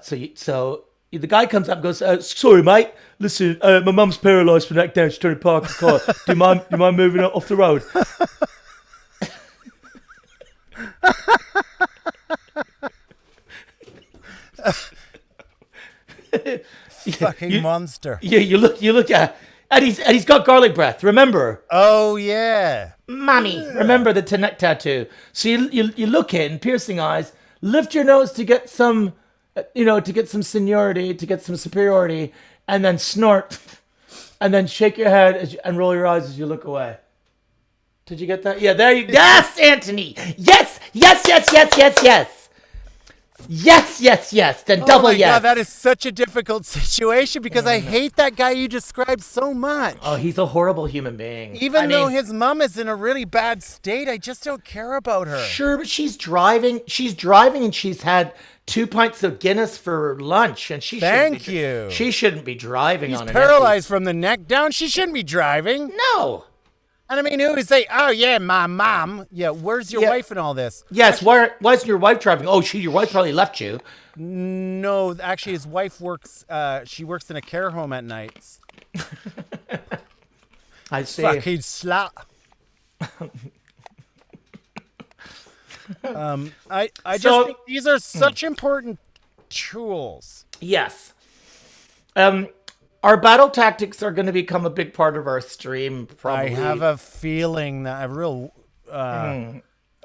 so the guy comes up and goes, sorry, mate. Listen, my mum's paralysed from the neck down. She's trying to park the car. Do you mind moving it off the road? Fucking monster. Yeah, you look at, and he's got garlic breath. Remember? Oh yeah. Mommy, remember the neck tattoo. So you look in, piercing eyes, lift your nose to get some, to get some seniority, to get some superiority, and then snort, and then shake your head and roll your eyes as you look away. Did you get that? Yeah, there you. Yes, Anthony. Yes. Yes. Then double yes. God, that is such a difficult situation, because I hate that guy you described so much. Oh, he's a horrible human being. Even though his mom is in a really bad state, I just don't care about her. Sure, but she's driving, and she's had 2 pints of Guinness for lunch, and she shouldn't be driving. She's on an paralyzed from the neck down. She shouldn't be driving. No. And I mean, who would say, oh yeah, my mom. Yeah, where's your wife in all this? Yes, why isn't your wife driving? Oh, your wife probably left you. No, actually his wife works, she works in a care home at nights. I see. Fucking slut. I just think these are such important tools. Yes. Our battle tactics are going to become a big part of our stream, probably. I have a feeling that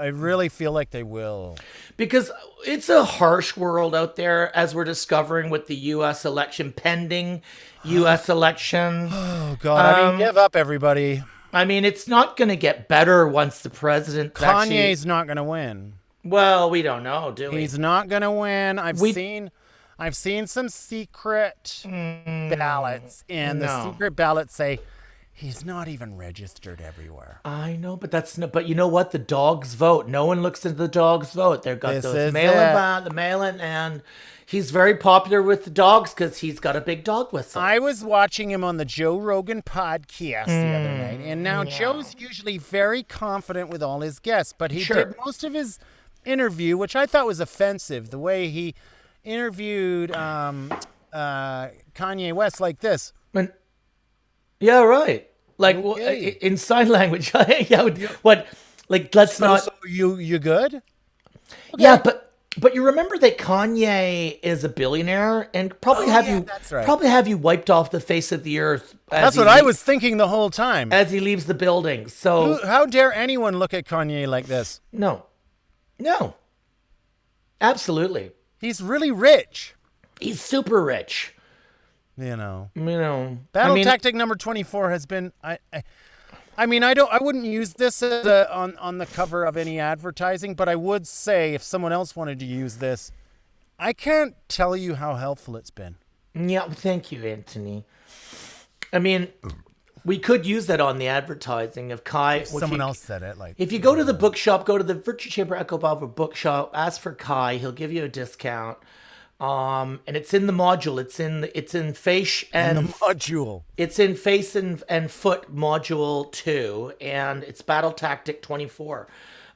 I really feel like they will. Because it's a harsh world out there, as we're discovering with the U.S. election, pending U.S. election. Oh, God. Give up, everybody. I mean, it's not going to get better once the president Kanye's not going to win. Well, we don't know, do we? He's not going to win. I've seen some secret ballots, and the secret ballots say he's not even registered everywhere. I know, but you know what? The dogs vote. No one looks into the dogs vote. They've got those mail-in, and he's very popular with the dogs because he's got a big dog whistle. I was watching him on the Joe Rogan podcast the other night, and now Joe's usually very confident with all his guests, but he did most of his interview, which I thought was offensive, the way he interviewed Kanye West like this. Yeah, right. Like in sign language. What Like, let's not. So you good? Yeah, but you remember that Kanye is a billionaire and probably that's right. probably have you wiped off the face of the earth. That's what I was thinking the whole time. As he leaves the building. So How dare anyone look at Kanye like this? no, absolutely. He's really rich. He's super rich. You know. Battle Tactic number 24 has been. I wouldn't use this as on the cover of any advertising, but I would say if someone else wanted to use this, I can't tell you how helpful it's been. Yeah, thank you, Anthony. I mean, we could use that on the advertising of Kai. Someone else said it. Like, if you go to the bookshop, go to the Virtue Chamber Echo Barbara bookshop, ask for Kai. He'll give you a discount. And it's in the module. It's in face and the module. It's in face and foot module 2, and it's Battle Tactic 24.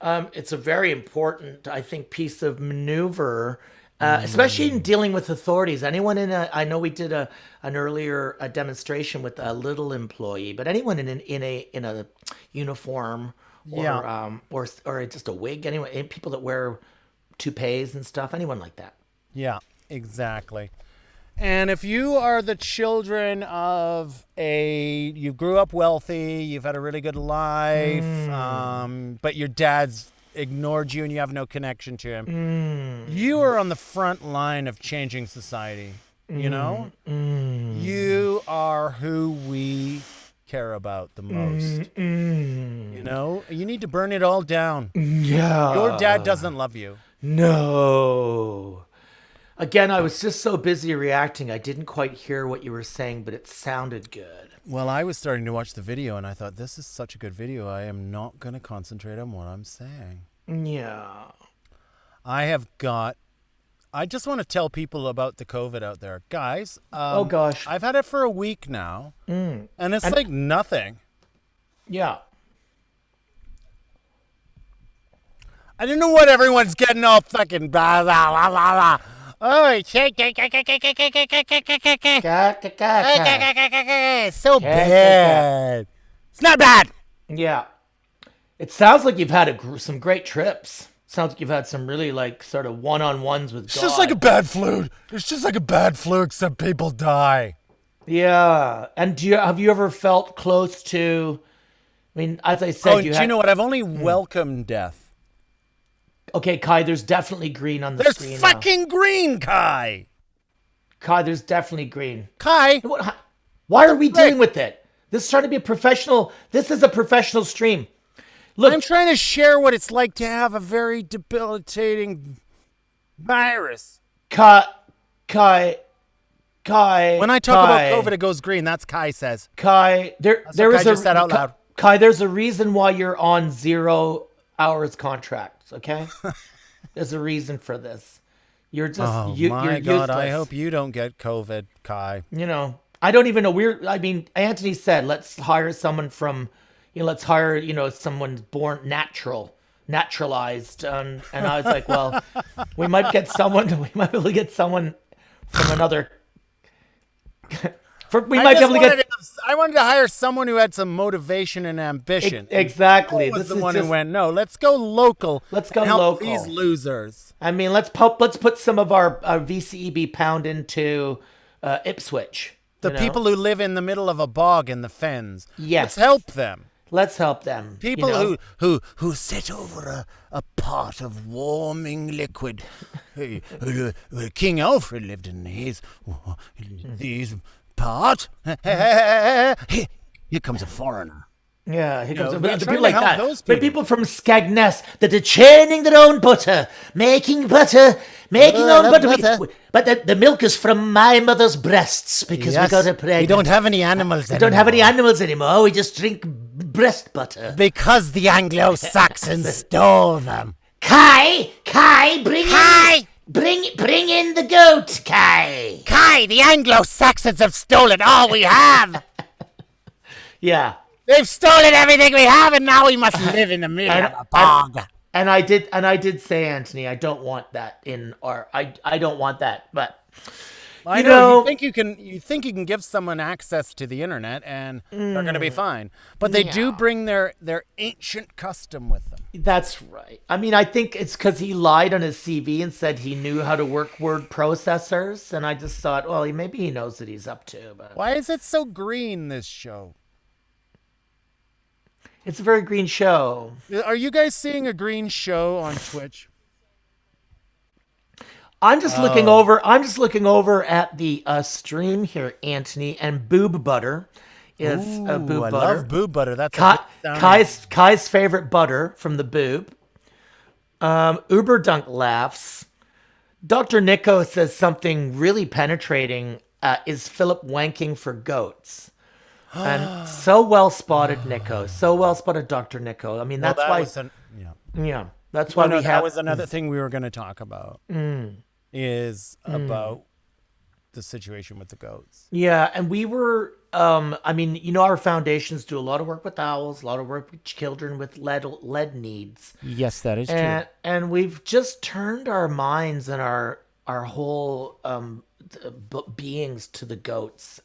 It's a very important, I think, piece of maneuver, especially in dealing with authorities. Anyone I know we did an earlier demonstration with a little employee, but anyone in a uniform or just a wig, anyone, people that wear toupees and stuff, anyone like that. Yeah, exactly. And if you are the children of you grew up wealthy, you've had a really good life, but your dad's ignored you and you have no connection to him, you are on the front line of changing society. You know? You are who we care about the most. You know? You need to burn it all down. Yeah. Your dad doesn't love you. No. Again, I was just so busy reacting, I didn't quite hear what you were saying, but it sounded good. Well, I was starting to watch the video, and I thought, this is such a good video. I am not going to concentrate on what I'm saying. Yeah. I just want to tell people about the COVID out there. Guys, oh, gosh. I've had it for a week now, and it's like nothing. Yeah. I don't know what everyone's getting all fucking blah, blah, blah, blah, blah. Oh, it's so bad. It's not bad. Yeah. It sounds like you've had some great trips. Sounds like you've had some really sort of one-on-ones with God. It's just like a bad flu. It's just like a bad flu, except people die. Yeah. And have you ever felt close to? I mean, as I said, you know what? I've only welcomed death. Okay, Kai, there's definitely green on the screen. There's fucking green, Kai. Kai, there's definitely green. Kai. Why are we dealing with it? This is trying to be a professional. This is a professional stream. Look, I'm trying to share what it's like to have a very debilitating virus. Kai. When I talk about COVID, it goes green. That's Kai says. Kai, there is Kai just said out loud. Kai, there's a reason why you're on 0 hours contracts. Okay, there's a reason for this. You're just you're God! useless. I hope you don't get COVID, Kai. You know, I don't even know. I mean, Anthony said, let's hire someone from. Let's hire, someone born naturalized. And I was like, well, we might be able to get someone from another. I wanted to hire someone who had some motivation and ambition. Exactly. This is the one who went, no, let's go local. Let's go help local. These losers. I mean, let's put some of our VCEB pound into Ipswich. The people who live in the middle of a bog in the fens. Yes. Let's help them. Let's help them. People who sit over a pot of warming liquid. King Alfred lived in his pot. Here comes a foreigner. Yeah, here comes people like that. But people from Skegness that are churning their own butter, making butter, own butter. But the milk is from my mother's breasts because we got her pregnant. We don't have any animals anymore. We don't have any animals anymore. We just drink breast butter. Because the Anglo-Saxons stole them. Kai, bring in the goat, Kai. Kai, the Anglo-Saxons have stolen all we have. Yeah. They've stolen everything we have, and now we must live in the middle of a bog. And I did say, Anthony, I don't want that in our. I don't want that, but I You know, know- you think you can give someone access to the internet and they're going to be fine. But they do bring their ancient custom with them. That's right. I mean, I think it's because he lied on his CV and said he knew how to work word processors, and I just thought, well, maybe he knows what he's up to. But Why is it so green, this show? it's a very green show. Are you guys seeing a green show on Twitch? I'm just looking over. I'm just looking over at the stream here, Anthony, and Boob Butter is Boob I Butter. love boob butter. That's Kai, a good sounding- Kai's favorite butter from the Boob. Uberdunk laughs. Dr. Nico says something really penetrating. Is Philip wanking for goats? And so well spotted, Nico. So well spotted, Dr. Nico. I mean, Well, that's that why. was Yeah, that's why we that have. was another thing we were going to talk about. Is about the situation with the goats. Yeah, and we were. I mean, our foundations do a lot of work with owls, a lot of work with children with lead needs, Yes, that is and we've just turned our minds and our whole beings to the goats.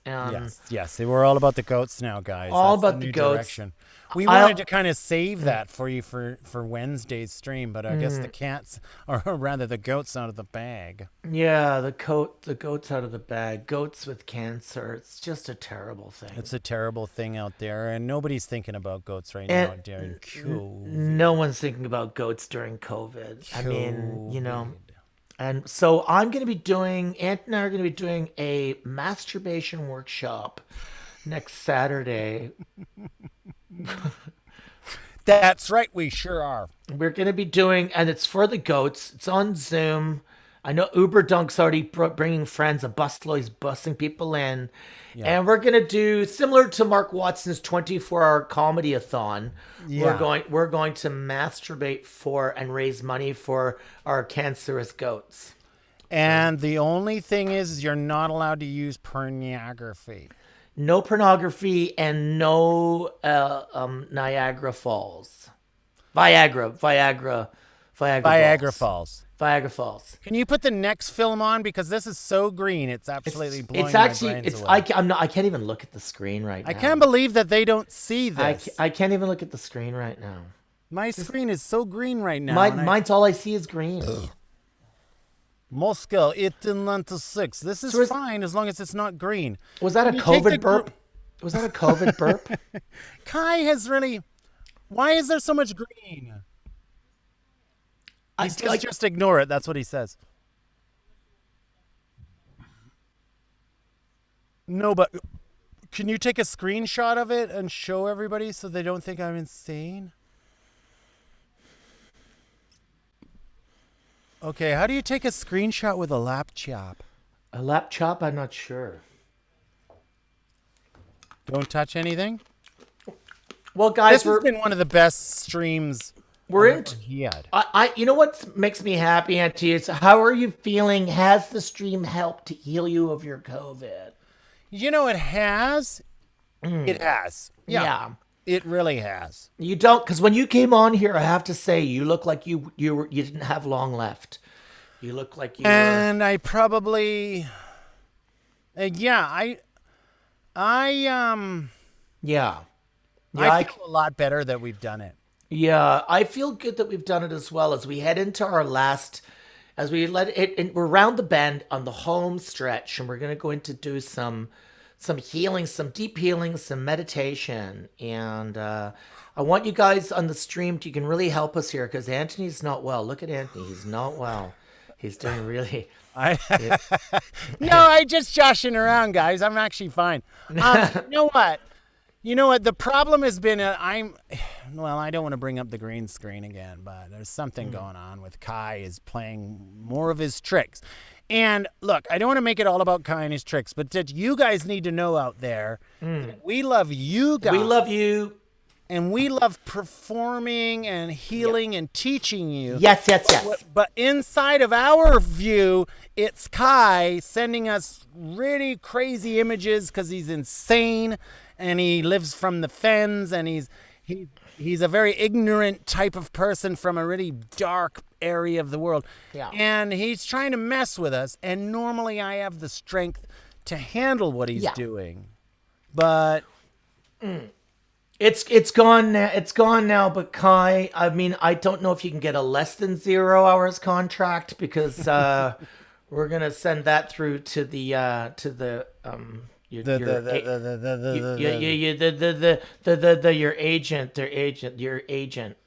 Yes, we're all about the goats now, guys. All That's about the new goats. direction. We wanted to kind of save that for you for Wednesday's stream, but I guess the cats, or rather the goats, out of the bag. Yeah, the goats out of the bag. Goats with cancer. It's just a terrible thing. It's a terrible thing out there, and nobody's thinking about goats right now during COVID. No one's thinking about goats during COVID. I mean, And so I'm going to be doing, Ant and I are going to be doing a masturbation workshop next Saturday. That's right, we sure are. We're going to be doing, and it's for the goats. It's on Zoom. I know Uberdunk's already bringing friends. A busload, he's bussing people in. And we're going to do, similar to Mark Watson's 24-hour comedy-a-thon, Yeah. we're going to masturbate for and raise money for our cancerous goats. And the only thing is you're not allowed to use pornography. No pornography and no Niagara Falls. Viagra Falls. Viagra Falls. Can you put the next film on, because this is so green? It's absolutely blowing It's my actually brains away. I can't even look at the screen right now. I can't believe that they don't see this. I can't even look at the screen right now. My screen is so green right now. Mine's all I see is green. Moscow 1896. This is fine as long as it's not green. Was that a Can you take the COVID burp? Was that a COVID burp? Kai has really. Why is there so much green? He says just ignore it. That's what he says. No, but can you take a screenshot of it and show everybody so they don't think I'm insane? Okay, how do you take a screenshot with a laptop? A laptop? I'm not sure. Don't touch anything? Well, guys, This has been one of the best streams we're in. he had. You know what makes me happy, Auntie? Is how are you feeling? Has the stream helped to heal you of your COVID? You know, it has. It has. Yeah. It really has. You don't, because when you came on here, I have to say, you look like you didn't have long left. You look like you were. And I probably, I feel a lot better that we've done it. Yeah, I feel good that we've done it as well as we head into our last, as we let it, and we're round the bend on the home stretch, and we're going to go into do some healing, some deep healing, some meditation. And I want you guys on the stream, you can really help us here because Anthony's not well. Look at Anthony. He's not well. He's doing really... No, I just joshing around, guys. I'm actually fine. You know what? The problem has been I don't want to bring up the green screen again, but there's something going on with Kai is playing more of his tricks. And look, I don't want to make it all about Kai and his tricks, but that you guys need to know out there, that we love you guys. We love you. And we love performing and healing and teaching you. Yes. But inside of our view, it's Kai sending us really crazy images because he's insane and he lives from the fens and he's a very ignorant type of person from a really dark area of the world. Yeah. And he's trying to mess with us. And normally I have the strength to handle what he's doing. But It's gone now. It's gone now. But Kai, I mean, I don't know if you can get a less than 0 hours contract because we're gonna send that through to the your agent.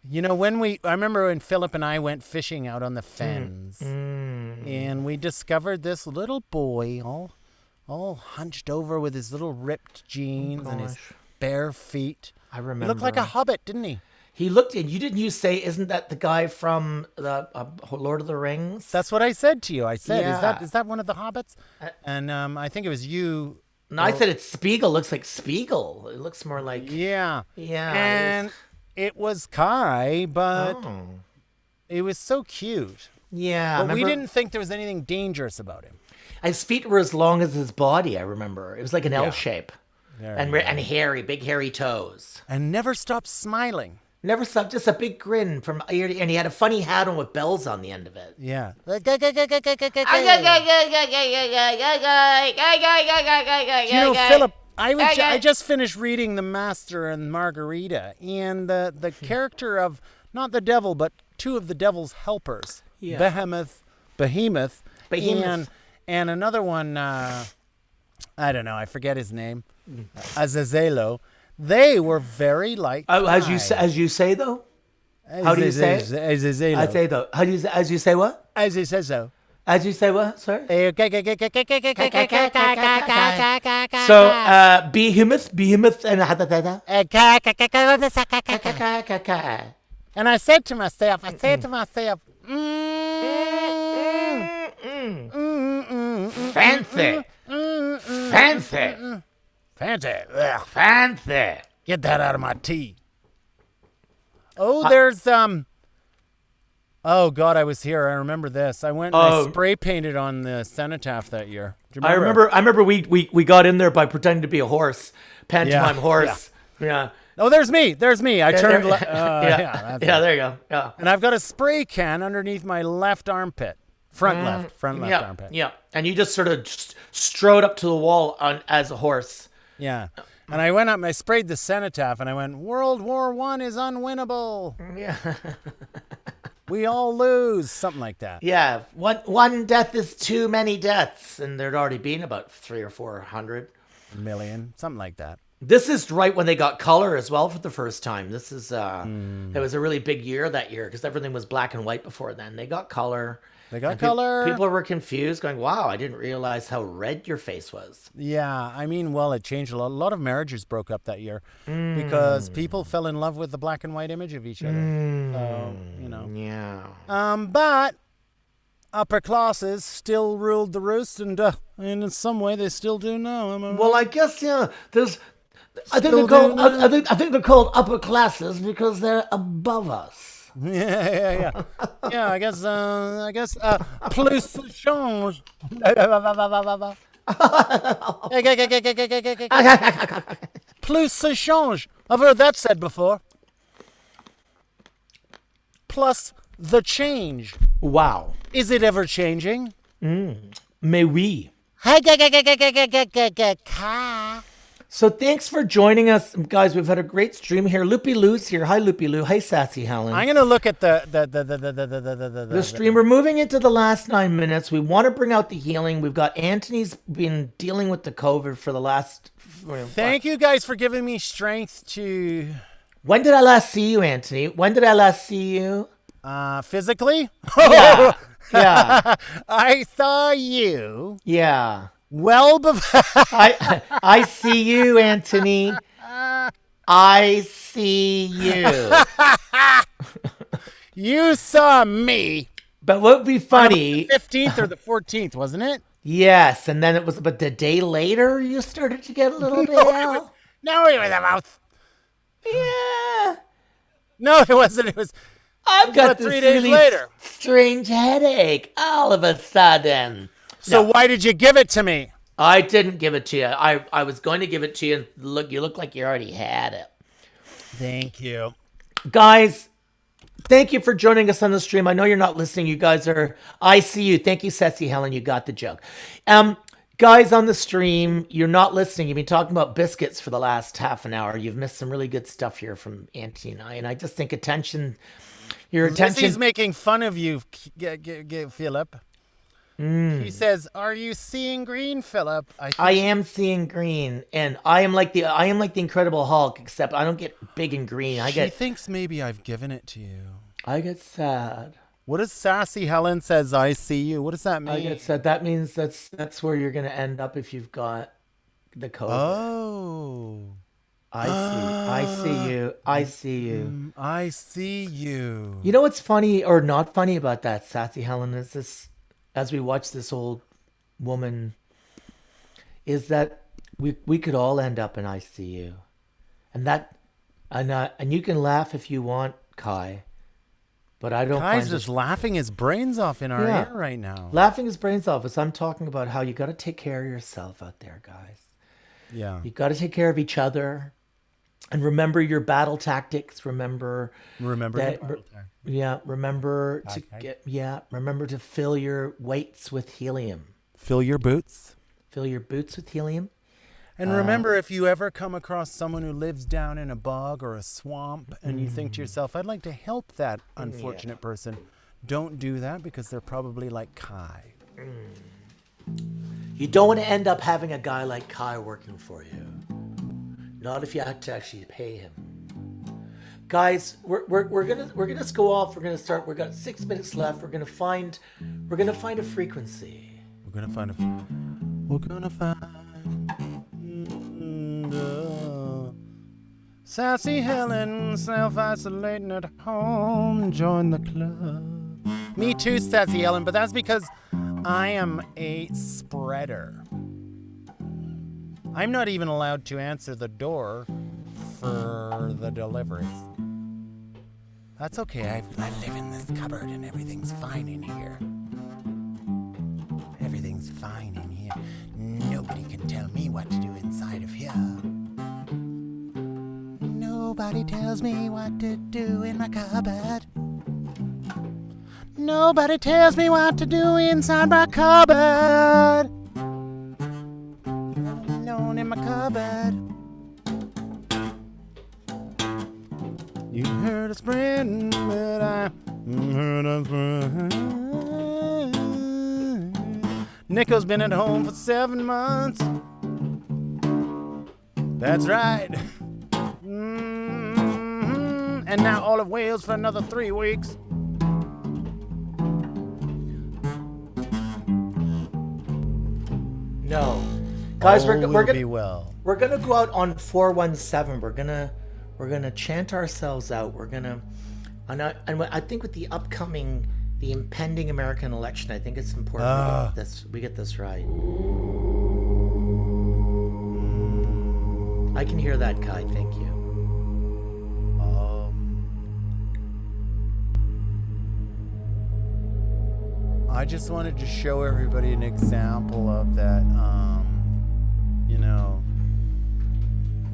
You know, I remember when Philip and I went fishing out on the fens, and we discovered this little boy all hunched over with his little ripped jeans and his bare feet. I remember. He looked like a hobbit, didn't he? He looked, and you say, isn't that the guy from the Lord of the Rings? That's what I said to you. I said, is that one of the hobbits? And I think it was you. No, I said it's Spiegel. Looks like Spiegel. It looks more like Yeah. And it was Kai, but it was so cute. Yeah, But we didn't think there was anything dangerous about him. His feet were as long as his body. I remember it was like an L shape, and hairy, big hairy toes. And never stopped smiling. Never stopped, just a big grin from ear to ear, and he had a funny hat on with bells on the end of it. Yeah. You know, Philip, I just finished reading The Master and Margarita, and the character of, not the devil, but two of the devil's helpers, Behemoth, and another one, I don't know, I forget his name, Azazello. They were very like as you say though. How do you say it? Azazello. I say though. How do you as you say what? As he says so. As you say what? Sorry. So, behemoth, and and I said to myself, fancy. Get that out of my tea. Oh, there's oh God, I was here. I remember this. I went and I spray painted on the cenotaph that year. Do you remember? I remember we got in there by pretending to be a horse, pantomime horse. Yeah. Oh, there's me. I turned left. There you go. Yeah. And I've got a spray can underneath my left armpit. Front left armpit. Yeah. And you just sort of strode up to the wall as a horse. Yeah. And I went up and I sprayed the cenotaph and I went, World War I is unwinnable. Yeah. We all lose. Something like that. Yeah. One death is too many deaths. And there'd already been about 300 or 400 million. Something like that. This is right when they got color as well for the first time. This is, it was a really big year that year because everything was black and white before then. They got color. Color. People were confused, going, wow, I didn't realize how red your face was. Yeah, I mean, well, it changed a lot. A lot of marriages broke up that year because people fell in love with the black and white image of each other. So, you know. Yeah. But upper classes still ruled the roost, and in some way they still do now. Well, I guess, there's... I think they're called upper classes because they're above us. Yeah. Yeah, I guess plus change. Plus change. I've heard that said before. Plus the change. Wow. Is it ever changing? Mais oui. So thanks for joining us, guys. We've had a great stream here. Loopy Lou's here. Hi, Loopy Lou. Hi, Sassy Helen. I'm gonna look at the stream. We're moving into the last 9 minutes. We want to bring out the healing. We've got Anthony's been dealing with the COVID for the last. Thank you guys for giving me strength to. When did I last see you, Anthony? When did I last see you? Physically? Yeah. Yeah. I saw you. Yeah. Well before. I see you, Anthony. I see you. You saw me. But what would be funny? The 15th or the 14th, wasn't it? Yes, and then it was, but the day later you started to get a little bit ill. No, it was about. Yeah. No, it wasn't. It was. I've got this 3 days really later. Strange headache all of a sudden. So why did you give it to me? I didn't give it to you. I was going to give it to you. And you look like you already had it. Thank you. Guys, thank you for joining us on the stream. I know you're not listening. You guys are. I see you. Thank you, Sassy Helen. You got the joke. Guys on the stream, you're not listening. You've been talking about biscuits for the last half an hour. You've missed some really good stuff here from Auntie and I just think your attention. Lizzie's making fun of you, Philip. He says, "Are you seeing green, Philip?" I am seeing green, and I am like the Incredible Hulk, except I don't get big and green. She thinks maybe I've given it to you. I get sad. What does Sassy Helen says? I see you. What does that mean? I get sad. That means that's where you're gonna end up if you've got the COVID. Oh. I see you. I see you. I see you. You know what's funny or not funny about that, Sassy Helen, is this, as we watch this old woman, is that we could all end up in ICU. And you can laugh if you want, Kai. But I don't. Kai's just laughing his brains off in our ear right now. Laughing his brains off as I'm talking about how you got to take care of yourself out there, guys. Yeah. You got to take care of each other. And remember your battle tactics. Remember that. Remember to fill your weights with helium. Fill your boots. Fill your boots with helium. And remember, if you ever come across someone who lives down in a bog or a swamp and you think to yourself, I'd like to help that unfortunate person, don't do that because they're probably like Kai. You don't want to end up having a guy like Kai working for you. Not if you have to actually pay him. Guys, we're gonna just go off. We're gonna start. We've got 6 minutes left. We're gonna find a frequency. We're gonna find Sassy Helen, self-isolating at home, join the club. Me too, Sassy Helen, but that's because I am a spreader. I'm not even allowed to answer the door for the deliveries. That's okay, I live in this cupboard and everything's fine in here. Everything's fine in here. Nobody can tell me what to do inside of here. Nobody tells me what to do in my cupboard. Nobody tells me what to do inside my cupboard. I'm alone in my cupboard. You heard a spreading, but I heard a spreading. Nico's been at home for 7 months. That's right. And now Olive Wales for another 3 weeks. No, guys, we're gonna be well. We're gonna go out on 417. We're gonna chant ourselves out. And I think with the impending American election, I think it's important we get this right. I can hear that, Kai. Thank you. I just wanted to show everybody an example of that.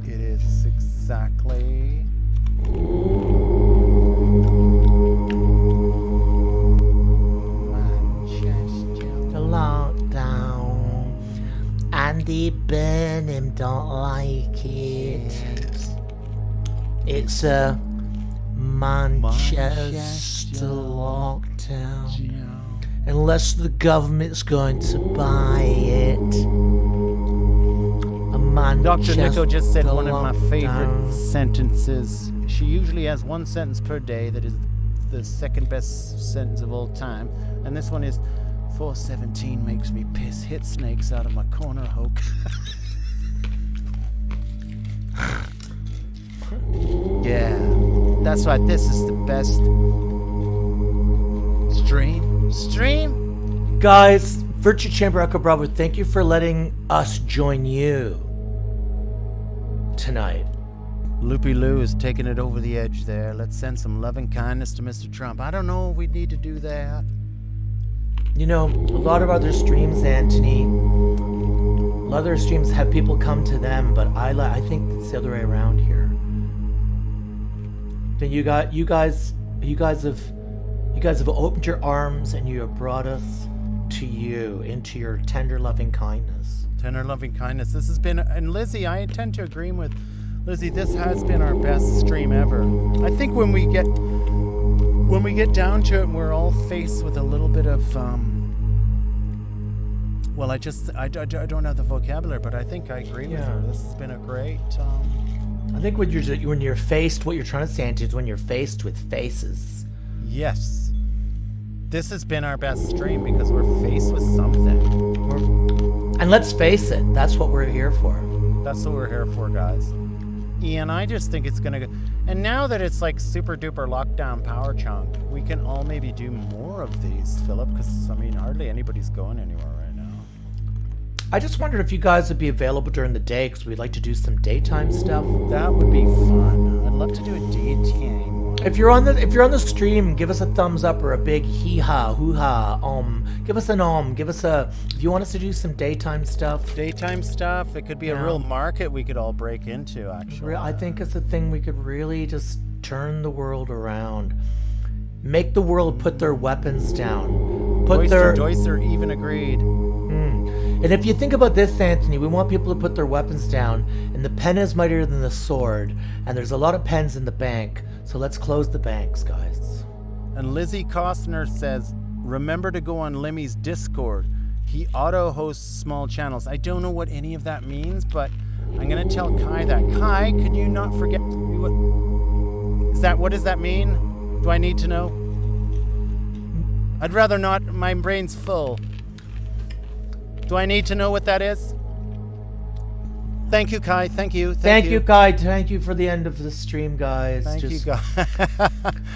It is exactly. The lockdown. Andy Burnham don't like it. It's a Manchester lockdown. Unless the government's going to buy it. Dr. Nico just said one of my favorite sentences. She usually has one sentence per day that is the second best sentence of all time. And this one is, 417 makes me piss hit snakes out of my corner hoke. Yeah, that's right. This is the best stream. Guys, Virtue Chamber Echo Bravo, thank you for letting us join you tonight. Loopy Lou is taking it over the edge there. Let's send some loving kindness to Mr. Trump. I don't know if we need to do that. A lot of other streams, Anthony, a lot of other streams have people come to them, but I think it's the other way around here. Then you guys have opened your arms and you have brought us to you into your tender loving kindness. Tender loving kindness. This has been, and Lizzie, I tend to agree with Lizzie. This has been our best stream ever. I think when we get down to it, and we're all faced with a little bit of well, I don't have the vocabulary, but I think I agree with her. This has been a great. I think when you're faced, what you're trying to say is when you're faced with faces. Yes. This has been our best stream because we're faced with something. And let's face it, that's what we're here for. That's what we're here for, guys. Ian, I just think it's gonna go. And now that it's like super duper lockdown power chunk, we can all maybe do more of these, Philip, because I mean hardly anybody's going anywhere right now. I just wondered if you guys would be available during the day because we'd like to do some daytime stuff. That would be fun. I'd love to do a daytime. If you're on the stream, give us a thumbs up or a big hee-ha, hoo-ha, give us an give us a, if you want us to do some daytime stuff. Daytime stuff, it could be a real market we could all break into, actually. I think it's a thing we could really just turn the world around. Make the world put their weapons down. Doyster even agreed. And if you think about this, Anthony, we want people to put their weapons down, and the pen is mightier than the sword, and there's a lot of pens in the bank, so let's close the banks, guys. And Lizzie Costner says, remember to go on Limmy's Discord. He auto-hosts small channels. I don't know what any of that means, but I'm going to tell Kai that. Kai, could you not forget? What does that mean? Do I need to know? I'd rather not. My brain's full. Do I need to know what that is? Thank you, Kai. Thank you, Kai. Thank you for the end of the stream, guys. Thank you, guys.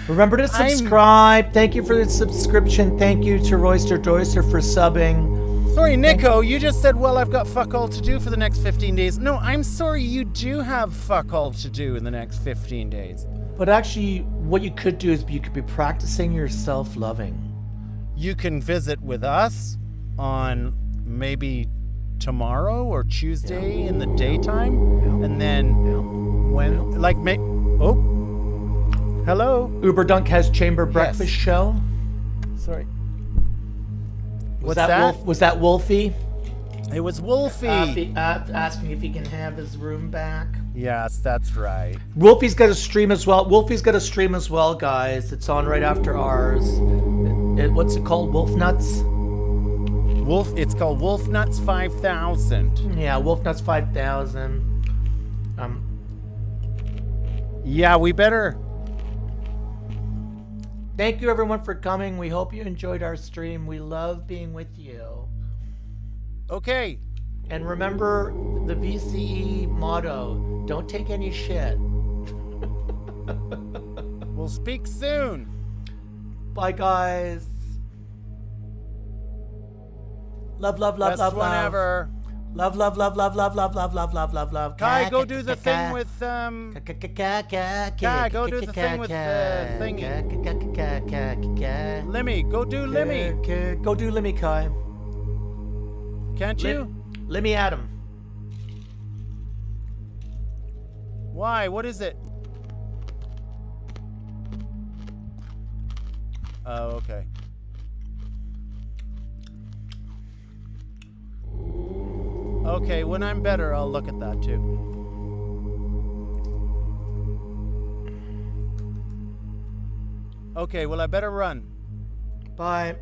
Remember to subscribe. Thank you for the subscription. Thank you to Royster Doyster for subbing. Sorry, Nico, you just said, well, I've got fuck all to do for the next 15 days. No, I'm sorry, you do have fuck all to do in the next 15 days. But actually, what you could do is you could be practicing your self-loving. You can visit with us on maybe tomorrow or Tuesday in the daytime, and then when hello, Uber Dunk has chamber breakfast show. Sorry, was that Wolfie? It was Wolfie asking if he can have his room back. Yes, that's right. Wolfie's got a stream as well. Guys. It's on right after ours. What's it called? Wolf Nuts. It's called Wolf Nuts 5000. Yeah, Wolf Nuts 5000. Yeah, we better. Thank you everyone for coming. We hope you enjoyed our stream. We love being with you. Okay. And remember the VCE motto, don't take any shit. We'll speak soon. Bye, guys. Love, love, love, Best love, one love. ever. Love, love, love, love, love, love, love, love, love, love, love. Kai, go do the thing with Kai, go do the thing with thingy. Limmy, go do Limmy. Go do Limmy, Kai. Can't you? Limmy Adam. Why? What is it? Oh, okay. Okay, when I'm better, I'll look at that too. Okay, well, I better run. Bye.